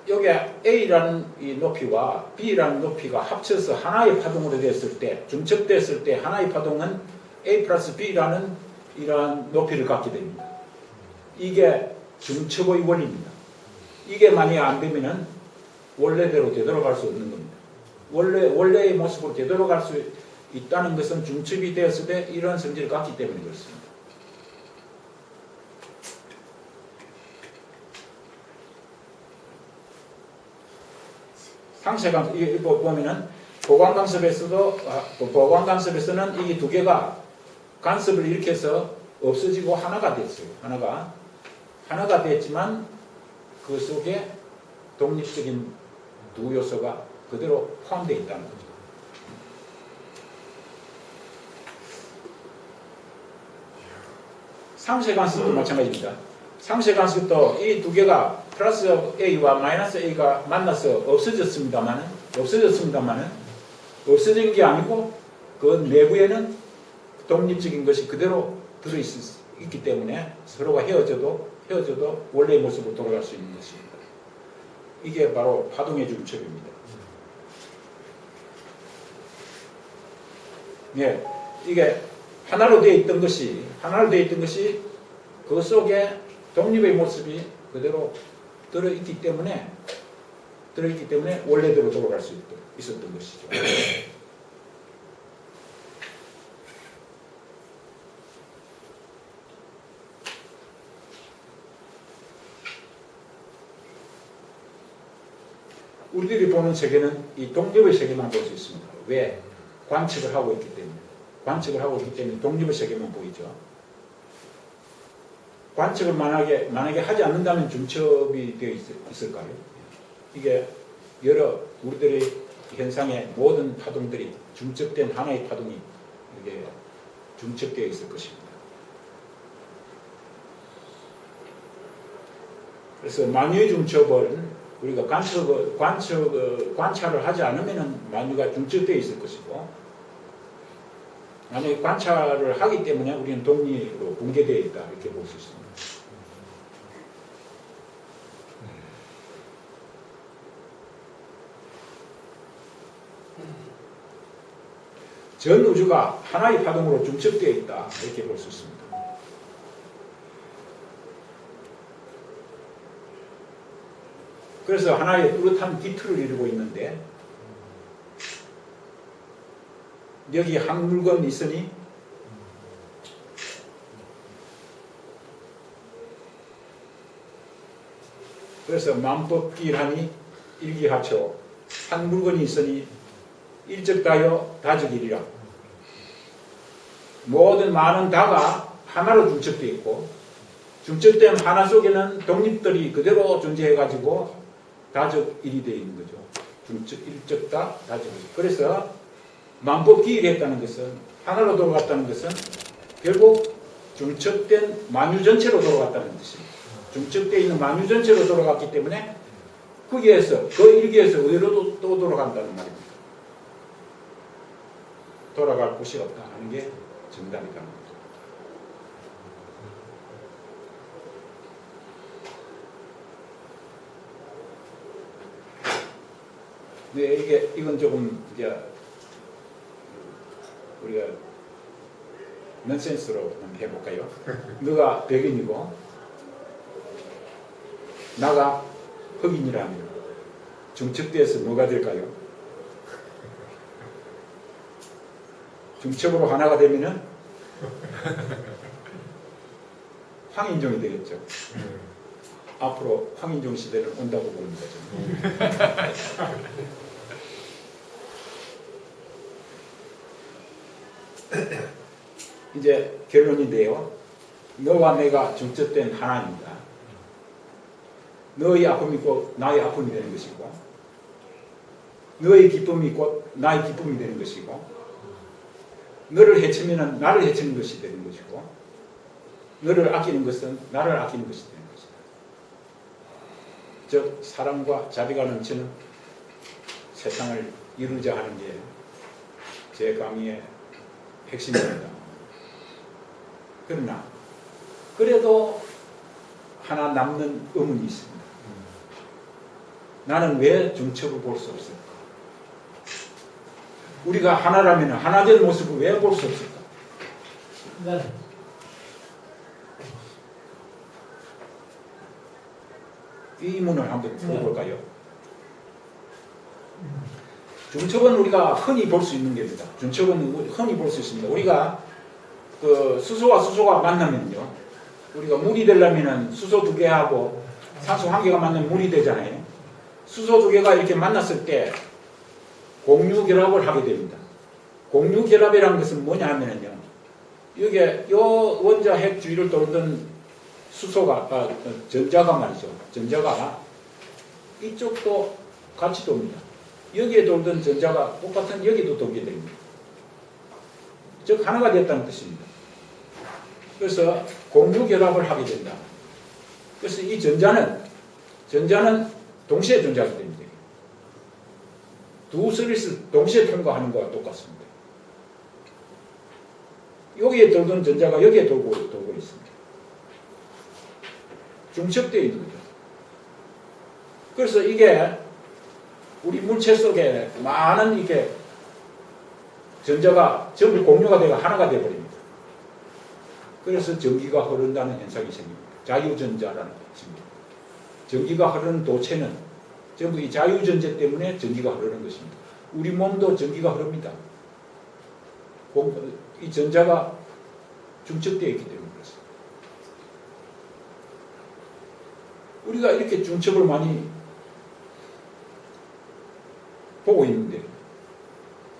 Speaker 1: 여기에 A라는 이 높이와 B라는 높이가 합쳐서 하나의 파동으로 되었을 때, 중첩되었을 때 하나의 파동은 A 플러스 B라는 이러한 높이를 갖게 됩니다. 이게 중첩의 원리입니다. 이게 만약에 안 되면은 원래대로 되돌아갈 수 없는 겁니다. 원래의 모습으로 되돌아갈 수 있다는 것은 중첩이 되었을 때 이런 성질을 갖기 때문에 그렇습니다. 상쇄간섭, 이거 보면은 보관간섭에서는 이 두 개가 간섭을 일으켜서 없어지고 하나가 됐어요. 하나가 됐지만 그 속에 독립적인 두 요소가 그대로 포함되어 있다는 거죠. 상쇄간섭도 마찬가지입니다. 상쇄간섭도 이 두 개가 플러스 A와 마이너스 A가 만나서 없어졌습니다만은 없어진 게 아니고 그 내부에는 독립적인 것이 그대로 들어있기 때문에 서로가 헤어져도 원래의 모습으로 돌아갈 수 있는 것입니다. 이게 바로 파동의 중첩입니다. 예, 이게 하나로 되어 있던 것이 그 속에 독립의 모습이 그대로 들어있기 때문에 들어있기 때문에 원래대로 돌아갈 수 있었던 것이죠. 우리들이 보는 세계는 이 독립의 세계만 볼 수 있습니다. 왜? 관측을 하고 있기 때문에. 관측을 하고 있기 때문에 독립의 세계만 보이죠. 관측을 만약에 하지 않는다면 중첩이 되어 있을까요? 이게 여러 우리들의 현상의 모든 파동들이 중첩된 하나의 파동이 이게 중첩되어 있을 것입니다. 그래서 만유의 중첩은 우리가 관찰을 하지 않으면 만유가 중첩되어 있을 것이고, 만약에 관찰을 하기 때문에 우리는 독립으로 붕괴되어 있다 이렇게 볼 수 있습니다. 전 우주가 하나의 파동으로 중첩되어 있다 이렇게 볼 수 있습니다. 그래서 하나의 뚜렷한 기틀을 이루고 있는데, 여기 한 물건이 있으니 그래서 만법기일하니 일기하초, 한 물건이 있으니 일적다요 다적일이라. 모든 많은 다가 하나로 중첩되어 있고, 중첩된 하나 속에는 독립들이 그대로 존재해가지고 다적일이 되어 있는 거죠. 일적다, 다적일. 그래서 만법기일했다는 것은, 하나로 돌아갔다는 것은 결국 중첩된 만유 전체로 돌아갔다는 뜻입니다. 중첩되어 있는 만유 전체로 돌아갔기 때문에 거기에서, 그 일기에서 의외로 또 돌아간다는 말입니다. 돌아갈 곳이 없다 하는 게 정답이다. 네, 이건 조금 이제 우리가 넌센스로 한번 해볼까요? 너가 백인이고 나가 흑인이라면 중첩돼서 뭐가 될까요? 중첩으로 하나가 되면은 황인종이 되겠죠. 앞으로 황인종 시대는 온다고 보는 거죠. 이제 결론인데요. 너와 내가 중첩된 하나입니다. 너의 아픔이 곧 나의 아픔이 되는 것이고, 너의 기쁨이 곧 나의 기쁨이 되는 것이고, 너를 해치면 나를 해치는 것이 되는 것이고, 너를 아끼는 것은 나를 아끼는 것이 되는 것이다. 즉 사랑과 자비가 넘치는 세상을 이루자 하는 게 제 강의의 핵심입니다. 그러나 그래도 하나 남는 의문이 있습니다. 나는 왜 중첩을 볼 수 없을까? 우리가 하나라면 하나된 모습을 왜 볼 수 없을까?
Speaker 5: 네.
Speaker 1: 이 의문을 한번 풀어볼까요? 중첩은 우리가 흔히 볼 수 있는 겁니다. 중첩은 흔히 볼 수 있습니다. 우리가 그 수소와 수소가 만나면요, 우리가 물이 되려면 수소 2개하고 산소 1개가 만나면 물이 되잖아요. 수소 2개가 이렇게 만났을 때 공유 결합을 하게 됩니다. 공유 결합이라는 것은 뭐냐 하면요, 여기에 요 원자 핵 주위를 돌던 수소가 전자가 말이죠. 전자가 이쪽도 같이 돕니다. 여기에 돌던 전자가 똑같은 여기도 돌게 됩니다. 즉 하나가 됐다는 뜻입니다. 그래서 공유 결합을 하게 된다. 그래서 이 전자는 동시에 존재하게 됩니다. 두 서릿을 동시에 통과하는 것과 똑같습니다. 여기에 돌던 전자가 여기에 돌고 있습니다. 중첩되어 있는 거죠. 그래서 이게 우리 물체 속에 많은 이게 전자가 전부 공유가 되고 하나가 되어버립니다. 그래서 전기가 흐른다는 현상이 생깁니다. 자유전자라는 것입니다. 전기가 흐르는 도체는 전부 이 자유전제 때문에 전기가 흐르는 것입니다. 우리 몸도 전기가 흐릅니다. 이 전자가 중첩되어 있기 때문에 그렇습니다. 우리가 이렇게 중첩을 많이 보고 있는데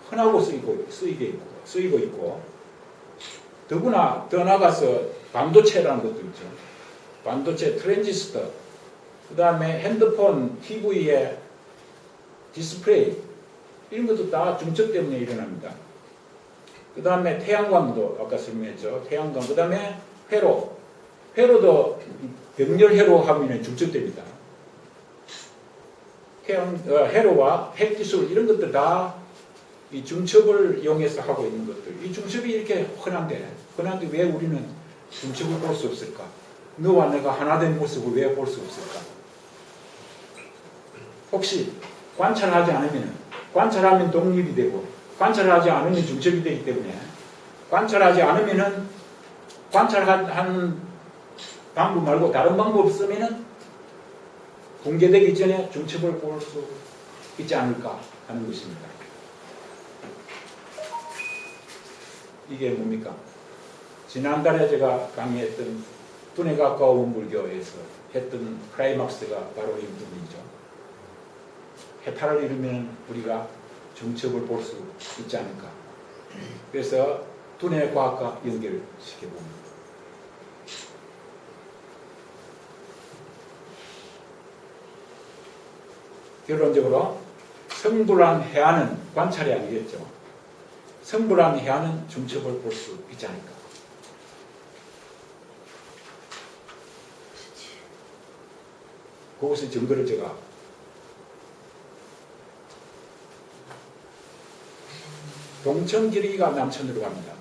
Speaker 1: 흔하고 쓰이고 있고 더구나 더 나가서 반도체라는 것도 있죠. 반도체 트랜지스터, 그 다음에 핸드폰, TV의 디스플레이 이런 것도 다 중첩 때문에 일어납니다. 그 다음에 태양광도 아까 설명했죠. 태양광, 그 다음에 회로도 병렬 회로 하면 중첩됩니다. 회로와 핵기술 이런 것들 다 이 중첩을 이용해서 하고 있는 것들. 이 중첩이 이렇게 흔한데 왜 우리는 중첩을 볼 수 없을까? 너와 내가 하나 된 모습을 왜 볼 수 없을까? 혹시 관찰하지 않으면 관찰하면 독립이 되고 관찰하지 않으면 중첩이 되기 때문에 관찰하지 않으면은 관찰하는 방법 말고 다른 방법 쓰면은 붕괴되기 전에 중첩을 볼 수 있지 않을까 하는 것입니다. 이게 뭡니까? 지난달에 제가 강의했던 눈에 가까운 불교에서 했던 클라이막스가 바로 이 부분이죠. 해탈을 이루면 우리가 중첩을 볼 수 있지 않을까. 그래서 두뇌 과학과 연결시켜봅니다. 결론적으로 성불한 해안은 관찰이 아니겠죠. 성불한 해안은 중첩을 볼 수 있지 않을까. 그것의 증거를 제가 동천 길이가 남천으로 갑니다.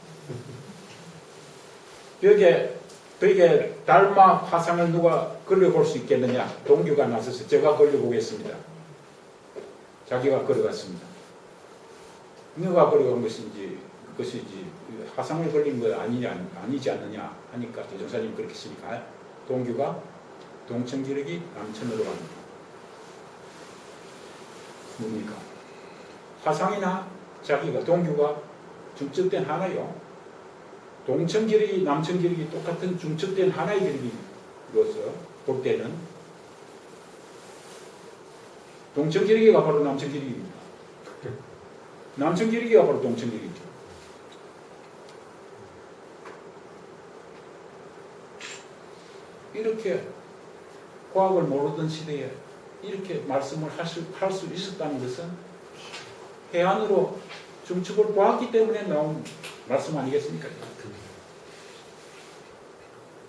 Speaker 1: 벽에 달마 화상을 누가 걸려볼 수 있겠느냐. 동규가 나서서 제가 걸려보겠습니다. 자기가 걸어갔습니다. 누가 걸어간 것인지 그것이지 화상을 걸린 거 아니지 않느냐 하니까 대종사님이 그렇게 했으니까 동규가 동천 기록이 남천으로 갑니다. 뭡니까? 화상이나 자기가 동규가 중첩된 하나요. 동천 기록이 남천 기록이 똑같은 중첩된 하나의 기록이로서 볼 때는 동천 기록이가 바로 남천 기록입니다. 남천 기록이가 바로 동천 기록이죠. 이렇게 과학을 모르던 시대에 이렇게 말씀을 할 수 있었다는 것은 해안으로 중첩을 보았기 때문에 나온 말씀 아니겠습니까?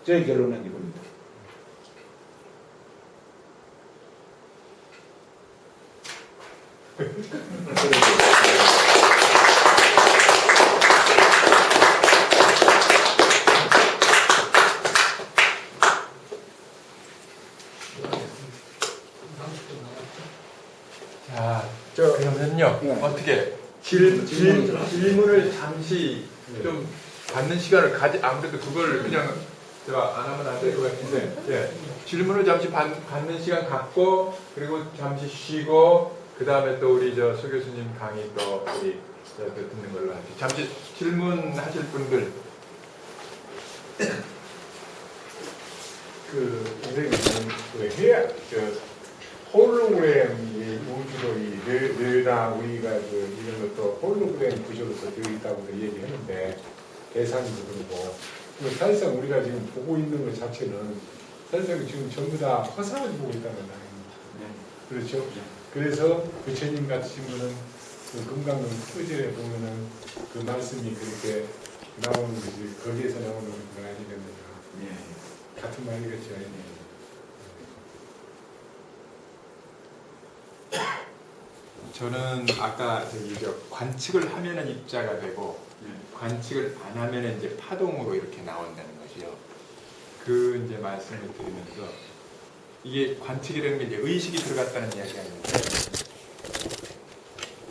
Speaker 1: 저의 결론은 이겁니다.
Speaker 3: 자, 그러면요.
Speaker 1: 네.
Speaker 3: 어떻게 질문을 잠시 좀 받는 시간을 아무래도 그걸 그냥 제가 안 하면 안 될 것 같은데 질문을 잠시 받는 시간 갖고 그리고 잠시 쉬고 그 다음에 또 우리 서 교수님 강의 또 우리 또 듣는 걸로 하죠. 잠시 질문하실 분들.
Speaker 9: 홀로그램이 우주로 뇌나 우리가 이런 것도 홀로그램 구조로서 되어 있다고 얘기했는데 대상도 그렇고 사실상 우리가 지금 보고 있는 것 자체는 사실상 지금 전부 다 허상을 보고 있다는 말입니다. 그렇죠? 그래서 부처님 같으신 분은 그 금강경 표절에 보면은 그 말씀이 그렇게 나오는 것이 거기에서 나오는 건 아니겠느냐. 같은 말이겠죠.
Speaker 3: 저는 아까 관측을 하면은 입자가 되고 관측을 안 하면은 이제 파동으로 이렇게 나온다는 것이요. 그 이제 말씀을 드리면서 이게 관측이라는 게 이제 의식이 들어갔다는 이야기가 있는데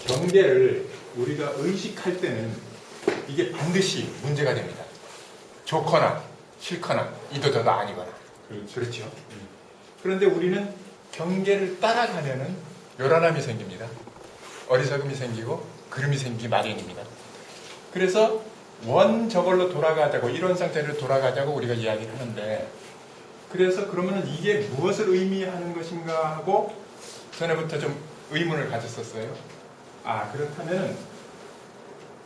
Speaker 3: 경계를 우리가 의식할 때는 이게 반드시 문제가 됩니다. 좋거나 싫거나 이도 저도 아니거나. 그렇죠. 그런데 우리는 경계를 따라가면은 요란함이 생깁니다. 어리석음이 생기고 그름이 생기기 마련입니다. 그래서 저걸로 돌아가자고, 이런 상태로 돌아가자고 우리가 이야기를 하는데, 그래서 그러면은 이게 무엇을 의미하는 것인가 하고 전에부터 좀 의문을 가졌었어요. 그렇다면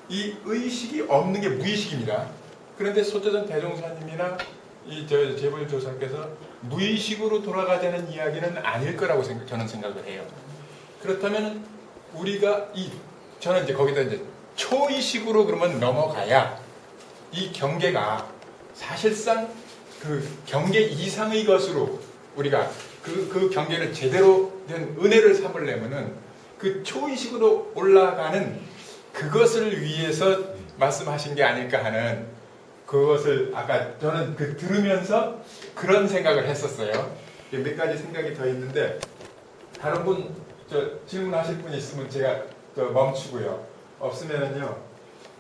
Speaker 3: 이 의식이 없는 게 무의식입니다. 그런데 소태전 대종사님이나 재벌 조사께서 무의식으로 돌아가자는 이야기는 아닐 거라고 저는 생각을 해요. 그렇다면 우리가 저는 이제 거기다 이제 초의식으로 그러면 넘어가야 이 경계가 사실상 그 경계 이상의 것으로 우리가 그 경계를 제대로 된 은혜를 삼으려면은 그 초의식으로 올라가는 그것을 위해서 말씀하신 게 아닐까 하는, 그것을 아까 저는 들으면서 그런 생각을 했었어요. 몇 가지 생각이 더 있는데, 다른 분 질문하실 분이 있으면 제가 멈추고요. 없으면은요,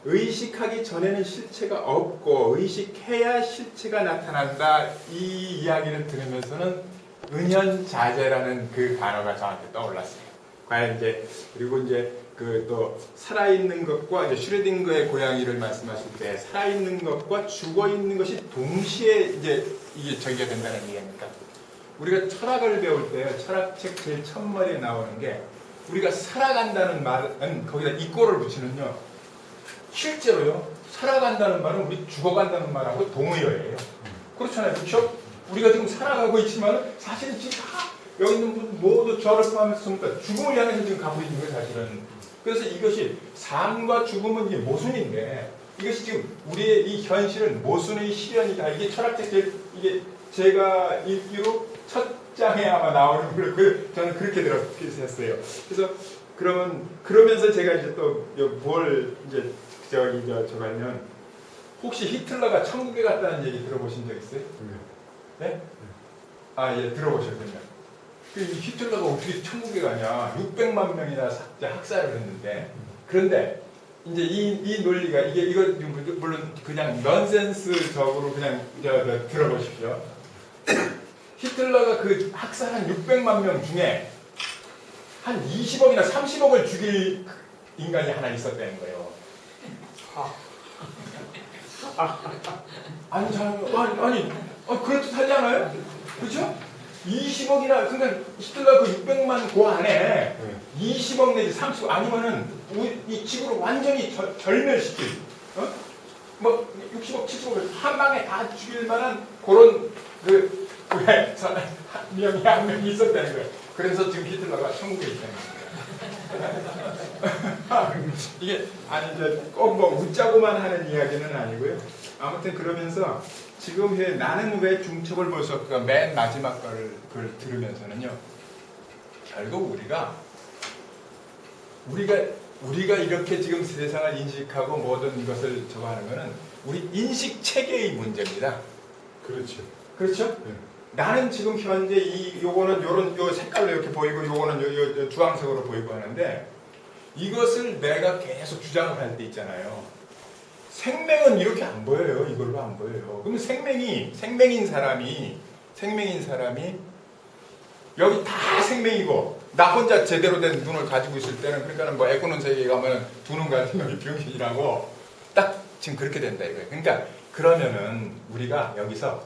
Speaker 3: 의식하기 전에는 실체가 없고 의식해야 실체가 나타난다, 이 이야기를 들으면서는 은연자재라는 그 단어가 저한테 떠올랐어요. 과연 그리고 또 살아있는 것과 슈레딩거의 고양이를 말씀하실 때 살아있는 것과 죽어있는 것이 동시에 이게 저기가 된다는 얘기입니다. 우리가 철학을 배울 때 철학책 제일 첫머리에 나오는 게, 우리가 살아간다는 말은 거기다 이꼬를 붙이면요, 실제로요 살아간다는 말은 우리 죽어간다는 말하고 동의어예요. 그렇잖아요, 그렇죠? 우리가 지금 살아가고 있지만 사실은 지금 여기 있는 분 모두 저를 포함해서 죽음을 향해서 지금 가고 있는 거예요, 사실은. 그래서 이것이 삶과 죽음은 이게 모순인데, 이것이 지금 우리의 이 현실은 모순의 실현이다. 이게 철학책 이게 제가 읽기로 첫 장에 아마 나오는 걸 저는 그렇게 들었어요. 그래서 그러면서 제가 이제 또 뭘 저가면, 혹시 히틀러가 천국에 갔다는 얘기 들어보신 적 있어요? 네? 예, 들어보셨군요. 이 히틀러가 어떻게 천국에 가냐? 600만 명이나 학살을 했는데, 그런데 이제 이 논리가 이거 물론 그냥 넌센스적으로 그냥 들어보십시오. 히틀러가 그 학살한 600만 명 중에 한 20억이나 30억을 죽일 인간이 하나 있었다는 거예요. 아니 그럴듯하지 않아요? 그렇죠? 20억이나, 그러니까 히틀러 그 600만 그 안에 20억 내지 30억 아니면은 이 지구를 완전히 절멸시킬, 뭐 60억, 70억을 한 방에 다 죽일 만한 그런 명이 한 명이 있었다는 거예요. 그래서 지금 히틀러가 천국에 있다는 거예요. 이게 꼭 뭐 웃자고만 하는 이야기는 아니고요. 아무튼 그러면서 지금 나는 왜 중첩을 벌써 맨 마지막 걸 들으면서는요, 결국 우리가 이렇게 지금 세상을 인식하고 모든 것을 저거 하는 거는 우리 인식 체계의 문제입니다.
Speaker 9: 그렇죠.
Speaker 3: 그렇죠?
Speaker 9: 네.
Speaker 3: 나는 지금 현재 요거는 요 색깔로 이렇게 보이고 요거는 요 주황색으로 보이고 하는데, 이것을 내가 계속 주장을 할 때 있잖아요. 생명은 이렇게 안 보여요. 이걸로 안 보여요. 그러면 생명인 사람이 여기 다 생명이고, 나 혼자 제대로 된 눈을 가지고 있을 때는, 그러니까는 뭐 애꾸는 세계에 가면 두 눈 가진 놈이 병신이라고 딱 지금 그렇게 된다 이거예요. 그러니까 그러면은 우리가 여기서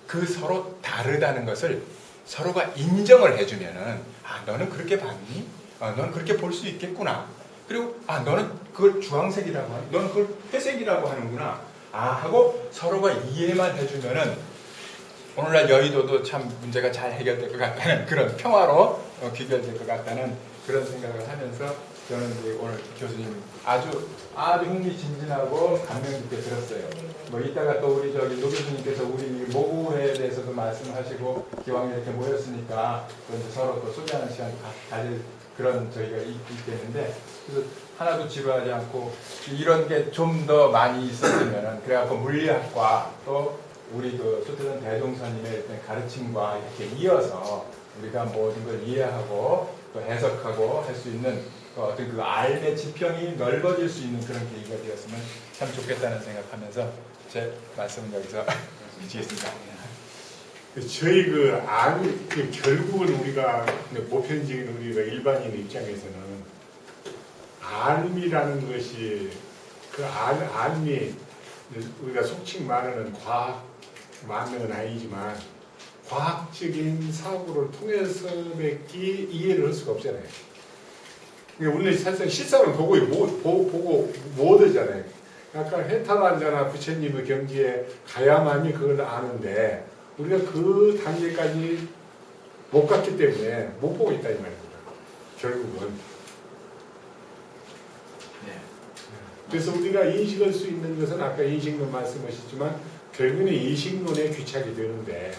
Speaker 3: 그 서로 다르다는 것을 서로가 인정을 해주면은, 너는 그렇게 봤니? 너는 그렇게 볼 수 있겠구나. 그리고 너는 그걸 주황색이라고 하니, 너는 그걸 회색이라고 하는구나. 하고 서로가 이해만 해주면은 오늘날 여의도도 참 문제가 잘 해결될 것 같다는, 그런 평화로 귀결될 것 같다는 그런 생각을 하면서, 저는 이제 오늘 교수님 아주 흥미진진하고 감명 깊게 들었어요. 뭐 이따가 또 우리 노 교수님께서 우리 모구회에 대해서도 말씀하시고, 기왕 이렇게 모였으니까 또 이제 서로 또 소개하는 시간 가질 그런 저희가 있겠는데, 그래서 하나도 지루하지 않고 이런 게 좀 더 많이 있었으면은, 그래갖고 물리학과 또 우리 소태전 대종사님의 가르침과 이렇게 이어서 우리가 모든 걸 이해하고 또 해석하고 할 수 있는 어떤 그 알의 지평이 넓어질 수 있는 그런 계기가 되었으면 참 좋겠다는 생각하면서 제 말씀은 여기서 마치겠습니다.
Speaker 9: 저희 결국은 우리가 보편적인 우리가 일반인 입장에서는 알미라는 것이 알미 우리가 속칭 말하는 과학 맞는 건 아니지만 과학적인 사고를 통해서밖에 이해를 할 수가 없잖아요. 그러니까 우리는 사실상 실상을 보고 못 하잖아요. 아까 해탈환자나 부처님의 경지에 가야만이 그걸 아는데 우리가 그 단계까지 못 갔기 때문에 못 보고 있다 이 말입니다. 결국은. 그래서 우리가 인식할 수 있는 것은 아까 인식론 말씀하셨지만 결국에는 인식론에 귀착이 되는데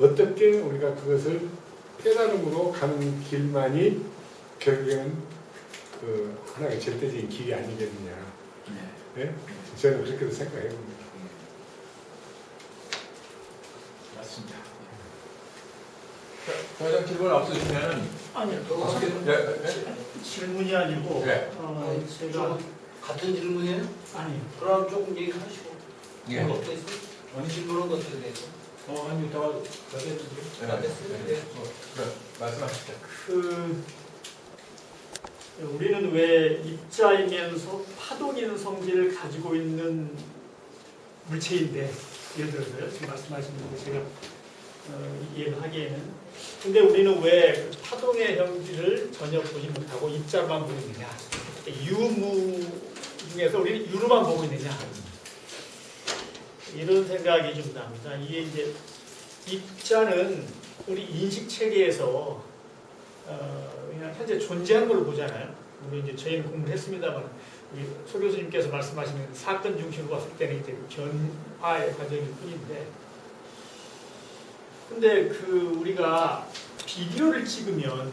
Speaker 9: 어떻게 우리가 그것을 깨달음으로 가는 길만이 결국에는 하나의 절대적인 길이 아니겠느냐. 네? 저는 그렇게 생각해 봅니다.
Speaker 3: 맞습니다. 더 이상 질문 없으시면은
Speaker 5: 아니요. 질문이 아니고
Speaker 3: 네.
Speaker 5: 제가
Speaker 7: 같은 질문이에요?
Speaker 5: 아니
Speaker 7: 그럼 조금 얘기하시고.
Speaker 3: 예.
Speaker 7: 어떻게 했어?
Speaker 3: 아니,
Speaker 7: 질문은 어떻게 됐어?
Speaker 3: 아니, 다 됐는데.
Speaker 7: 다 됐어요? 네.
Speaker 3: 말씀하시죠.
Speaker 5: 우리는 왜 입자이면서 파동 있는 성질을 가지고 있는 물체인데 예를 들어서요 지금 말씀하신 거 제가 이해를 하기에는 근데 우리는 왜 파동의 형질을 전혀 보지 못하고 입자로만 보고 있느냐 유무 중에서 우리는 유로만 보고 있느냐 이런 생각이 좀 납니다. 이게 이제 입자는 우리 인식 체계에서 그냥 현재 존재하는 걸 보잖아요. 우리 이제 저희는 공부를 했습니다만 우리 소 교수님께서 말씀하시는 사건 중심으로 봤을 때는 이제 변화의 과정일 뿐인데, 근데 우리가 비디오를 찍으면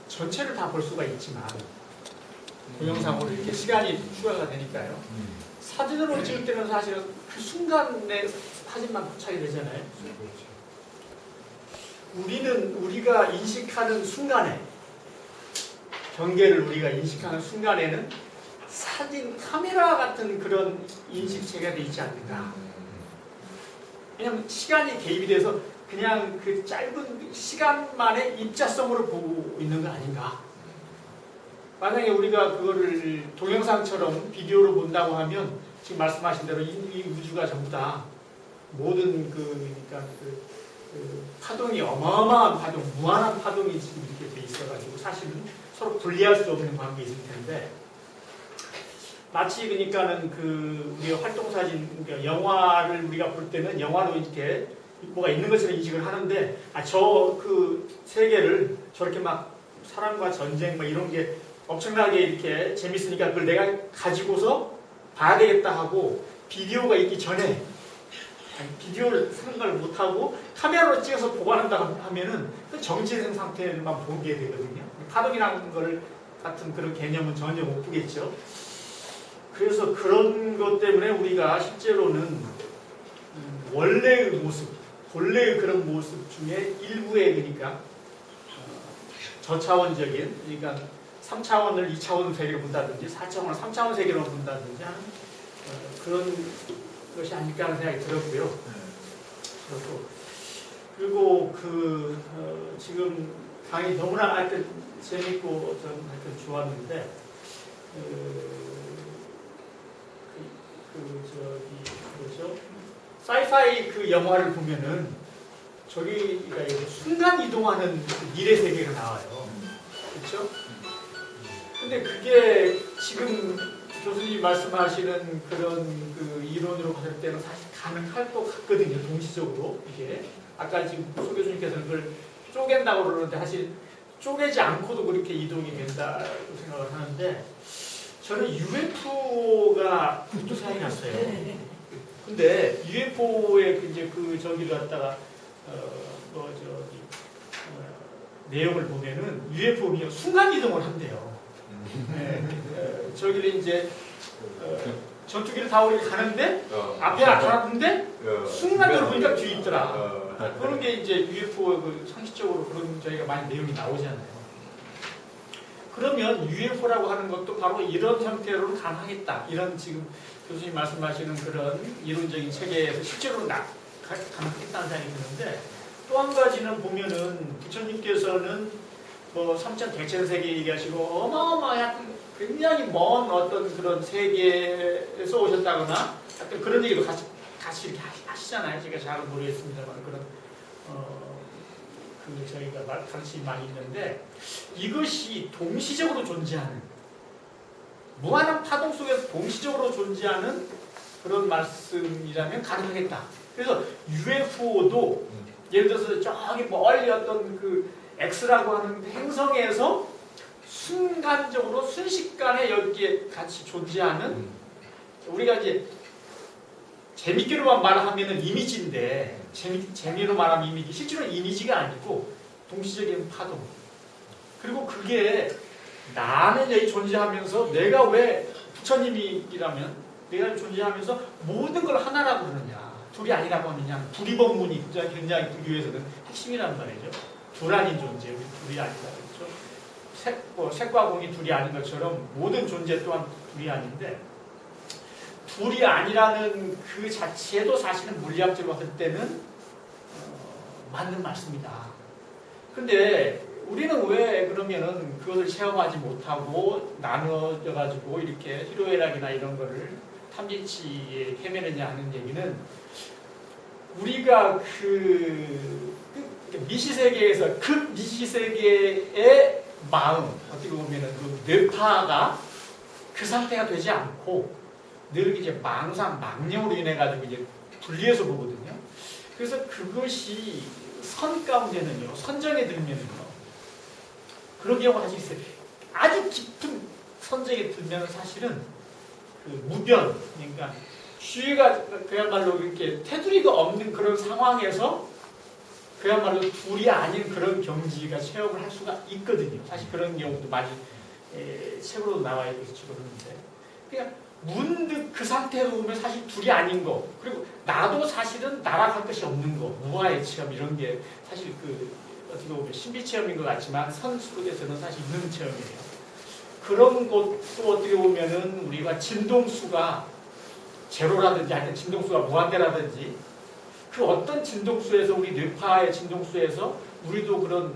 Speaker 5: 전체를 다 볼 수가 있지만 동영상으로 이렇게 시간이 추가가 되니까요. 사진으로 찍을 때는 사실은 그 순간에 사진만 포착이 되잖아요. 우리가 인식하는 순간에 경계를 우리가 인식하는 순간에는 사진 카메라 같은 그런 인식 체계가 되어 있지 않는가. 왜냐하면 시간이 개입이 돼서 그냥 그 짧은 시간만의 입자성으로 보고 있는 거 아닌가. 만약에 우리가 그거를 동영상처럼 비디오로 본다고 하면 지금 말씀하신 대로 이 우주가 전부 다 모든 그러니까 파동이 어마어마한 파동, 무한한 파동이 지금 이렇게 돼 있어가지고 사실은 서로 분리할 수 없는 관계에 있을 텐데 마치 그러니까는 우리가 활동사진, 그러니까 영화를 우리가 볼 때는 영화로 이렇게 뭐가 있는 것처럼 인식을 하는데 세계를 저렇게 막 사랑과 전쟁 뭐 이런 게 엄청나게 이렇게 재밌으니까 그걸 내가 가지고서 봐야 되겠다 하고 비디오가 있기 전에 비디오를 생각을 못하고 카메라로 찍어서 보관한다 하면은 그 정지된 상태만 보게 되거든요. 파동이라는 걸 같은 그런 개념은 전혀 못 보겠죠. 그래서 그런 것 때문에 우리가 실제로는 원래의 모습, 본래의 그런 모습 중에 일부의 그러니까 저차원적인 그러니까 3차원을 2차원 세계로 본다든지 4차원을 3차원 세계로 본다든지 하는 그런 것이 아닐까 하는 생각이 들었고요. 그리고 지금 강의 너무나 하여튼 재밌고 저는 하여튼 좋았는데 뭐죠? 사이파이 그 영화를 보면은 저기가 순간 이동하는 미래 세계가 나와요. 그렇죠? 근데 그게 지금 교수님 말씀하시는 그런 이론으로 봤을 때는 사실 가능할 것 같거든요. 동시적으로 이게 아까 지금 소 교수님께서는 그걸 쪼갠다고 그러는데 사실 쪼개지 않고도 그렇게 이동이 된다고 생각을 하는데 저는 UFO가 또 생각이 났어요. 근데 UFO의 이제 저기를 갖다가 내용을 보면은 UFO가 순간 이동을 한대요. 저기를 이제 전투기를 타고 이렇게 가는데 앞에 나타났는데 순간적으로 보니까 뒤에 있더라. 그런 게 이제 UFO 상식적으로 그런 저희가 많이 내용이 나오잖아요. 그러면 UFO라고 하는 것도 바로 이런 형태로는 가능하겠다. 이런 지금 교수님 말씀하시는 그런 이론적인 체계에서 실제로 가능하겠다는 생각이 드는데 또 한 가지는 보면은 부처님께서는 뭐 삼천 대천 세계 얘기하시고 어마어마한 굉장히 먼 어떤 그런 세계에서 오셨다거나 하여튼 그런 얘기도 같이 이렇게 하시잖아요. 제가 잘은 모르겠습니다만 그런 그 저희가 가르침이 많이 있는데 이것이 동시적으로 존재하는 무한한 파동 속에서 동시적으로 존재하는 그런 말씀이라면 가능하겠다. 그래서 UFO도 예를 들어서 저기 멀리 어떤 그 X라고 하는 행성에서 순간적으로 순식간에 여기에 같이 존재하는 우리가 이제 재밌게로만 말하면은 이미지인데 재미로 말하면 이미지 실제로 이미지가 아니고 동시적인 파동 그리고 그게 나는 여기 존재하면서 내가 왜 부처님이라면 내가 존재하면서 모든 걸 하나라고 그러느냐 둘이 아니라고 하느냐 두리법문이 굉장히 불교에서는 핵심이란 말이죠. 둘 아닌 존재 둘이 아니다 그렇죠. 색과 공이 둘이 아닌 것처럼 모든 존재 또한 둘이 아닌데 둘이 아니라는 그 자체도 사실은 물리학적으로 봤을 때는 맞는 말씀이다. 근데 우리는 왜 그러면은 그것을 체험하지 못하고 나눠져 가지고 이렇게 희로애락이나 이런 거를 탐지치에 헤매느냐 하는 얘기는 우리가 그 미시세계에서 그 미시세계의 마음 어떻게 보면은 그 뇌파가 그 상태가 되지 않고 늘 이제 망령으로 인해 가지고 이제 분리해서 보거든요. 그래서 그것이 선 가운데는요, 선정에 들면은요, 그런 경우가 사실 있어요. 아주 깊은 선정에 들면 사실은 그 무변, 그러니까 주위가 그야말로 이렇게 테두리가 없는 그런 상황에서 그야말로 둘이 아닌 그런 경지가 체험을 할 수가 있거든요. 사실 그런 경우도 많이 책으로도 나와 있고 그러는데, 그냥 문득 그 상태로 보면 사실 둘이 아닌 거, 그리고 나도 사실은 나랑 할 것이 없는 거, 무아의 체험 이런 게 사실 그 어떻게 보면 신비 체험인 것 같지만 선수에서는 사실 있는 체험이에요. 그런 것도 어떻게 보면은 우리가 진동수가 제로라든지 하여튼 진동수가 무한대라든지 그 어떤 진동수에서 우리 뇌파의 진동수에서 우리도 그런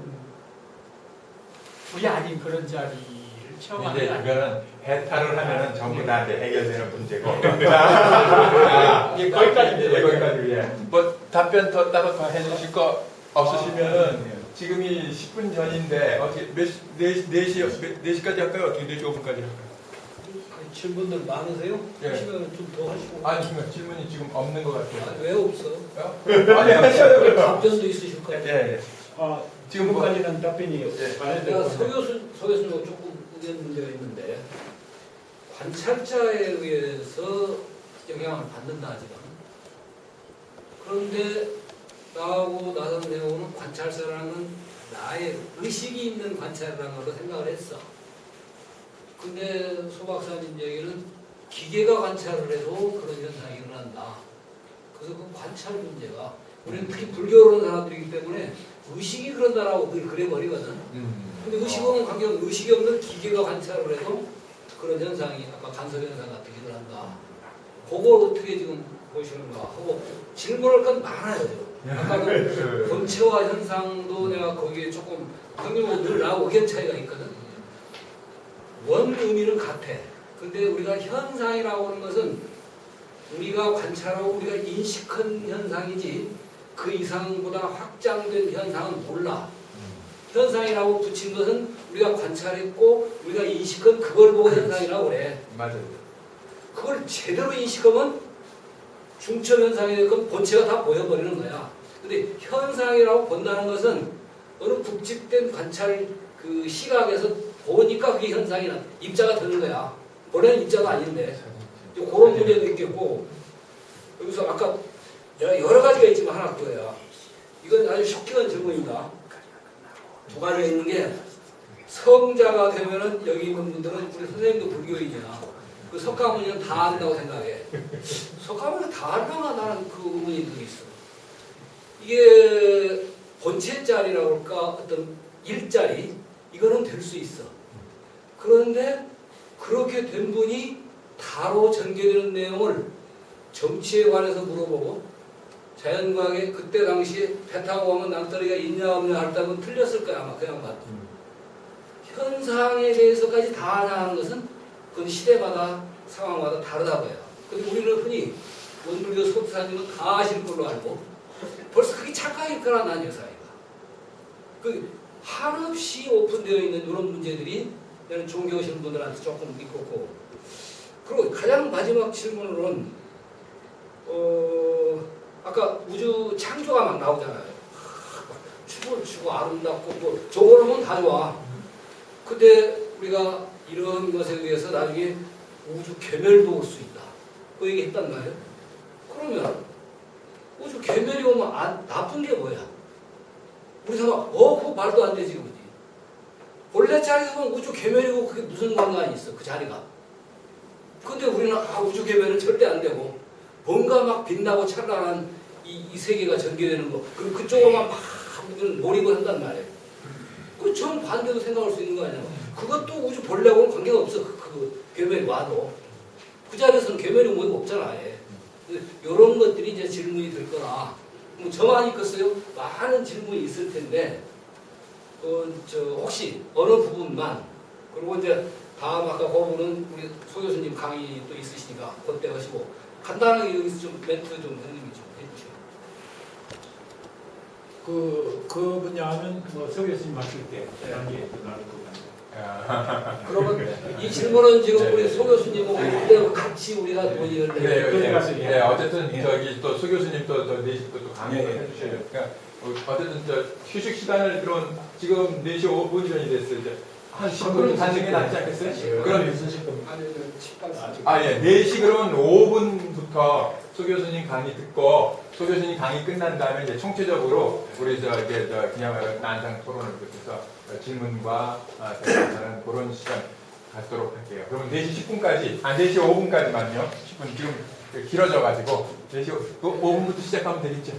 Speaker 5: 둘이 아닌 그런 자리를 체험하는
Speaker 3: 이제
Speaker 5: 게
Speaker 3: 그거는 해탈을 하면은 전부 다 이제 해결되는 문제고.
Speaker 5: 예, 거기까지.
Speaker 3: 예, 거기까지. 예. 뭐 답변 더 따로 더 해주실 거 없으시면은 지금이 10분 전인데 어떻게 4시까지 할까요? 어떻게 4시 5분까지 할까요?
Speaker 7: 질문들 많으세요?
Speaker 3: 예.
Speaker 7: 하시면 좀 더 하시고.
Speaker 3: 아니 지금 질문이 지금 없는 것 같아요.
Speaker 7: 아니, 왜 없어?
Speaker 3: 아니 하셔요.
Speaker 7: 답변도 있으실 거예요.
Speaker 3: 예.
Speaker 1: 지금까지는 답변이
Speaker 7: 내가 서 교수님 조금 의견 문제가 있는데 관찰자에 의해서 영향을 받는다 하지만 그런데 나하고 나 선생님은 관찰사라는 나의 의식이 있는 관찰이라는 걸로 생각을 했어. 근데 소 박사님 얘기는 기계가 관찰을 해도 그런 현상이 일어난다. 그래서 그 관찰 문제가 우리는 특히 불교로 오는 사람들이기 때문에 의식이 그런다라고 늘 그래버리거든. 근데 의식은 관계없는 의식이 없는 기계가 관찰을 해도 그런 현상이 아까 간섭 현상 같은 게 일어난다. 그걸 어떻게 지금 보시는가 하고 질문할 건 많아요. 아까는 본체와 현상도 내가 거기에 조금 형님하고 늘 나하고 의견 차이가 있거든. 원 의미는 같아. 근데 우리가 현상이라고 하는 것은 우리가 관찰하고 우리가 인식한 현상이지 그 이상보다 확장된 현상은 몰라. 현상이라고 붙인 것은 우리가 관찰했고 우리가 인식한 그걸 보고 현상이라고 그래.
Speaker 3: 맞아요.
Speaker 7: 그걸 제대로 인식하면 중첩 현상이 되건 본체가 다 보여버리는 거야. 근데 현상이라고 본다는 것은 어느 국집된 관찰 그 시각에서 보니까 그게 현상이 입자가 되는 거야. 본래는 입자가 아닌데. 그런 문제도 있겠고 여기서 아까 내가 여러 가지가 있지만 하나 그거야. 이건 아주 쇼킹한 질문입니다. 두 가지가 있는 게 성자가 되면은 여기 있는 분들은 우리 선생님도 불교인이야. 그 석가모니는 다 안다고 생각해. 석가모니가 다 안다가 나는 그 의문이 있어. 이게 본체짜리라고 할까 어떤 일자리 이거는 될 수 있어. 그런데 그렇게 된 분이 다로 전개되는 내용을 정치에 관해서 물어보고 자연과학에 그때 당시 배 타고 가면 낭떠러기가 있냐 없냐 할 때는 틀렸을 거야 아마 그 양반. 현상에 대해서까지 다 아냐는 것은 그건 시대마다 상황마다 다르다고요. 근데 우리는 흔히 원불교 소투사님은 다 아실 걸로 알고 벌써 그게 착각일까나 난 여사이가. 그 한없이 오픈되어 있는 이런 문제들이 나는 종교하시는 분들한테 조금 있고 그리고 가장 마지막 질문으로는 아까 우주 창조가 막 나오잖아요. 춤을 추고 아름답고 뭐 저거는 다 좋아. 근데 우리가 이런 것에 의해서 나중에 우주 괴멸도 올 수 있다. 그 얘기 했단 말이에요. 그러면 우주 괴멸이 오면 나쁜 게 뭐야? 우리 사람 그거 말도 안 되지 그지? 본래 자리에서 보면 우주 괴멸이고 그게 무슨 관계가 있어 그 자리가. 근데 우리는 우주 괴멸은 절대 안 되고 뭔가 막 빛나고 찬란한 이 세계가 전개되는 거 그리고 그쪽으로만 막 우리는 몰입을 한단 말이에요. 그 정반대도 생각할 수 있는 거 아니야? 그것도 우주 본래하고는 관계가 없어. 그 괴멸이 와도 그 자리에서는 괴멸이 뭐 없잖아. 이런 것들이 이제 질문이 될 거라. 뭐 저만 있겠어요? 많은 질문이 있을 텐데 혹시 어느 부분만 그리고 이제 다음 아까 그 부분은 우리 소 교수님 강의 또 있으시니까 그때 하시고 간단하게 여기서 좀 멘트 좀 선생님이 좀 해주세요.
Speaker 1: 그 분야는 서 교수님 하실 때 단계에 나눌 것 같아요.
Speaker 7: 그러면 이 질문은 지금 우리 소 교수님하고 그대로 같이 우리가 논의를
Speaker 3: 네, 어쨌든 저기 또 소 교수님 또 내시 또 강의해 주셔야 되니까 어쨌든 저 휴식 시간을 그런 지금 4시 5분 전이 됐어요. 이제 한 10분 갖는 게 낫지 않겠어요? 그럼 무슨 10분? 예, 4시 그러면 5분부터 소 교수님 강의 듣고 소 교수님 강의 끝난 다음에 이제 총체적으로 우리 그냥 난상 토론을 거쳐서 질문과 대답하는 그런 시간 갖도록 할게요. 그러면 4시 10분까지, 4시 5분까지만요. 10분 지금 길어져가지고 4시 5분부터 시작하면 되겠죠?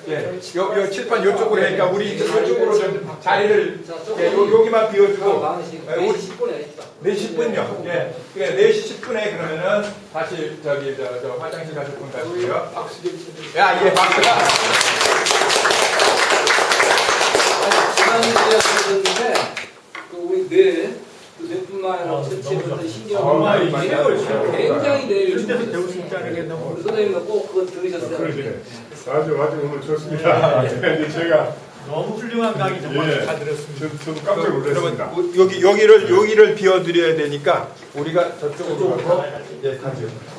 Speaker 3: 예, 요 칠판 요쪽으로 하니까 우리 요쪽으로 좀 자리를 여기만 비워주고
Speaker 7: 4시 10분에
Speaker 3: 4시 10분요. 예, 4시 10분에 그러면은 다시 저 화장실 가실 분 가시고요.
Speaker 6: 박수 좀 쳐주세요.
Speaker 3: 야, 예, 박수.
Speaker 7: 지난주에 하셨는데 우리 뇌뿐만 아니라 전체부터 신경을 굉장히 내일
Speaker 5: 배울 수 있다는 게 너무
Speaker 7: 우리 선생님도 꼭 그거 들으셨어요.
Speaker 9: 아주 오늘 좋습니다. 이제 제가
Speaker 5: 너무 훌륭한 강의 정말 잘 들었습니다.
Speaker 9: 저도 깜짝 놀랐습니다.
Speaker 3: 여기를 비워드려야 되니까 우리가 저쪽으로 가서 가죠.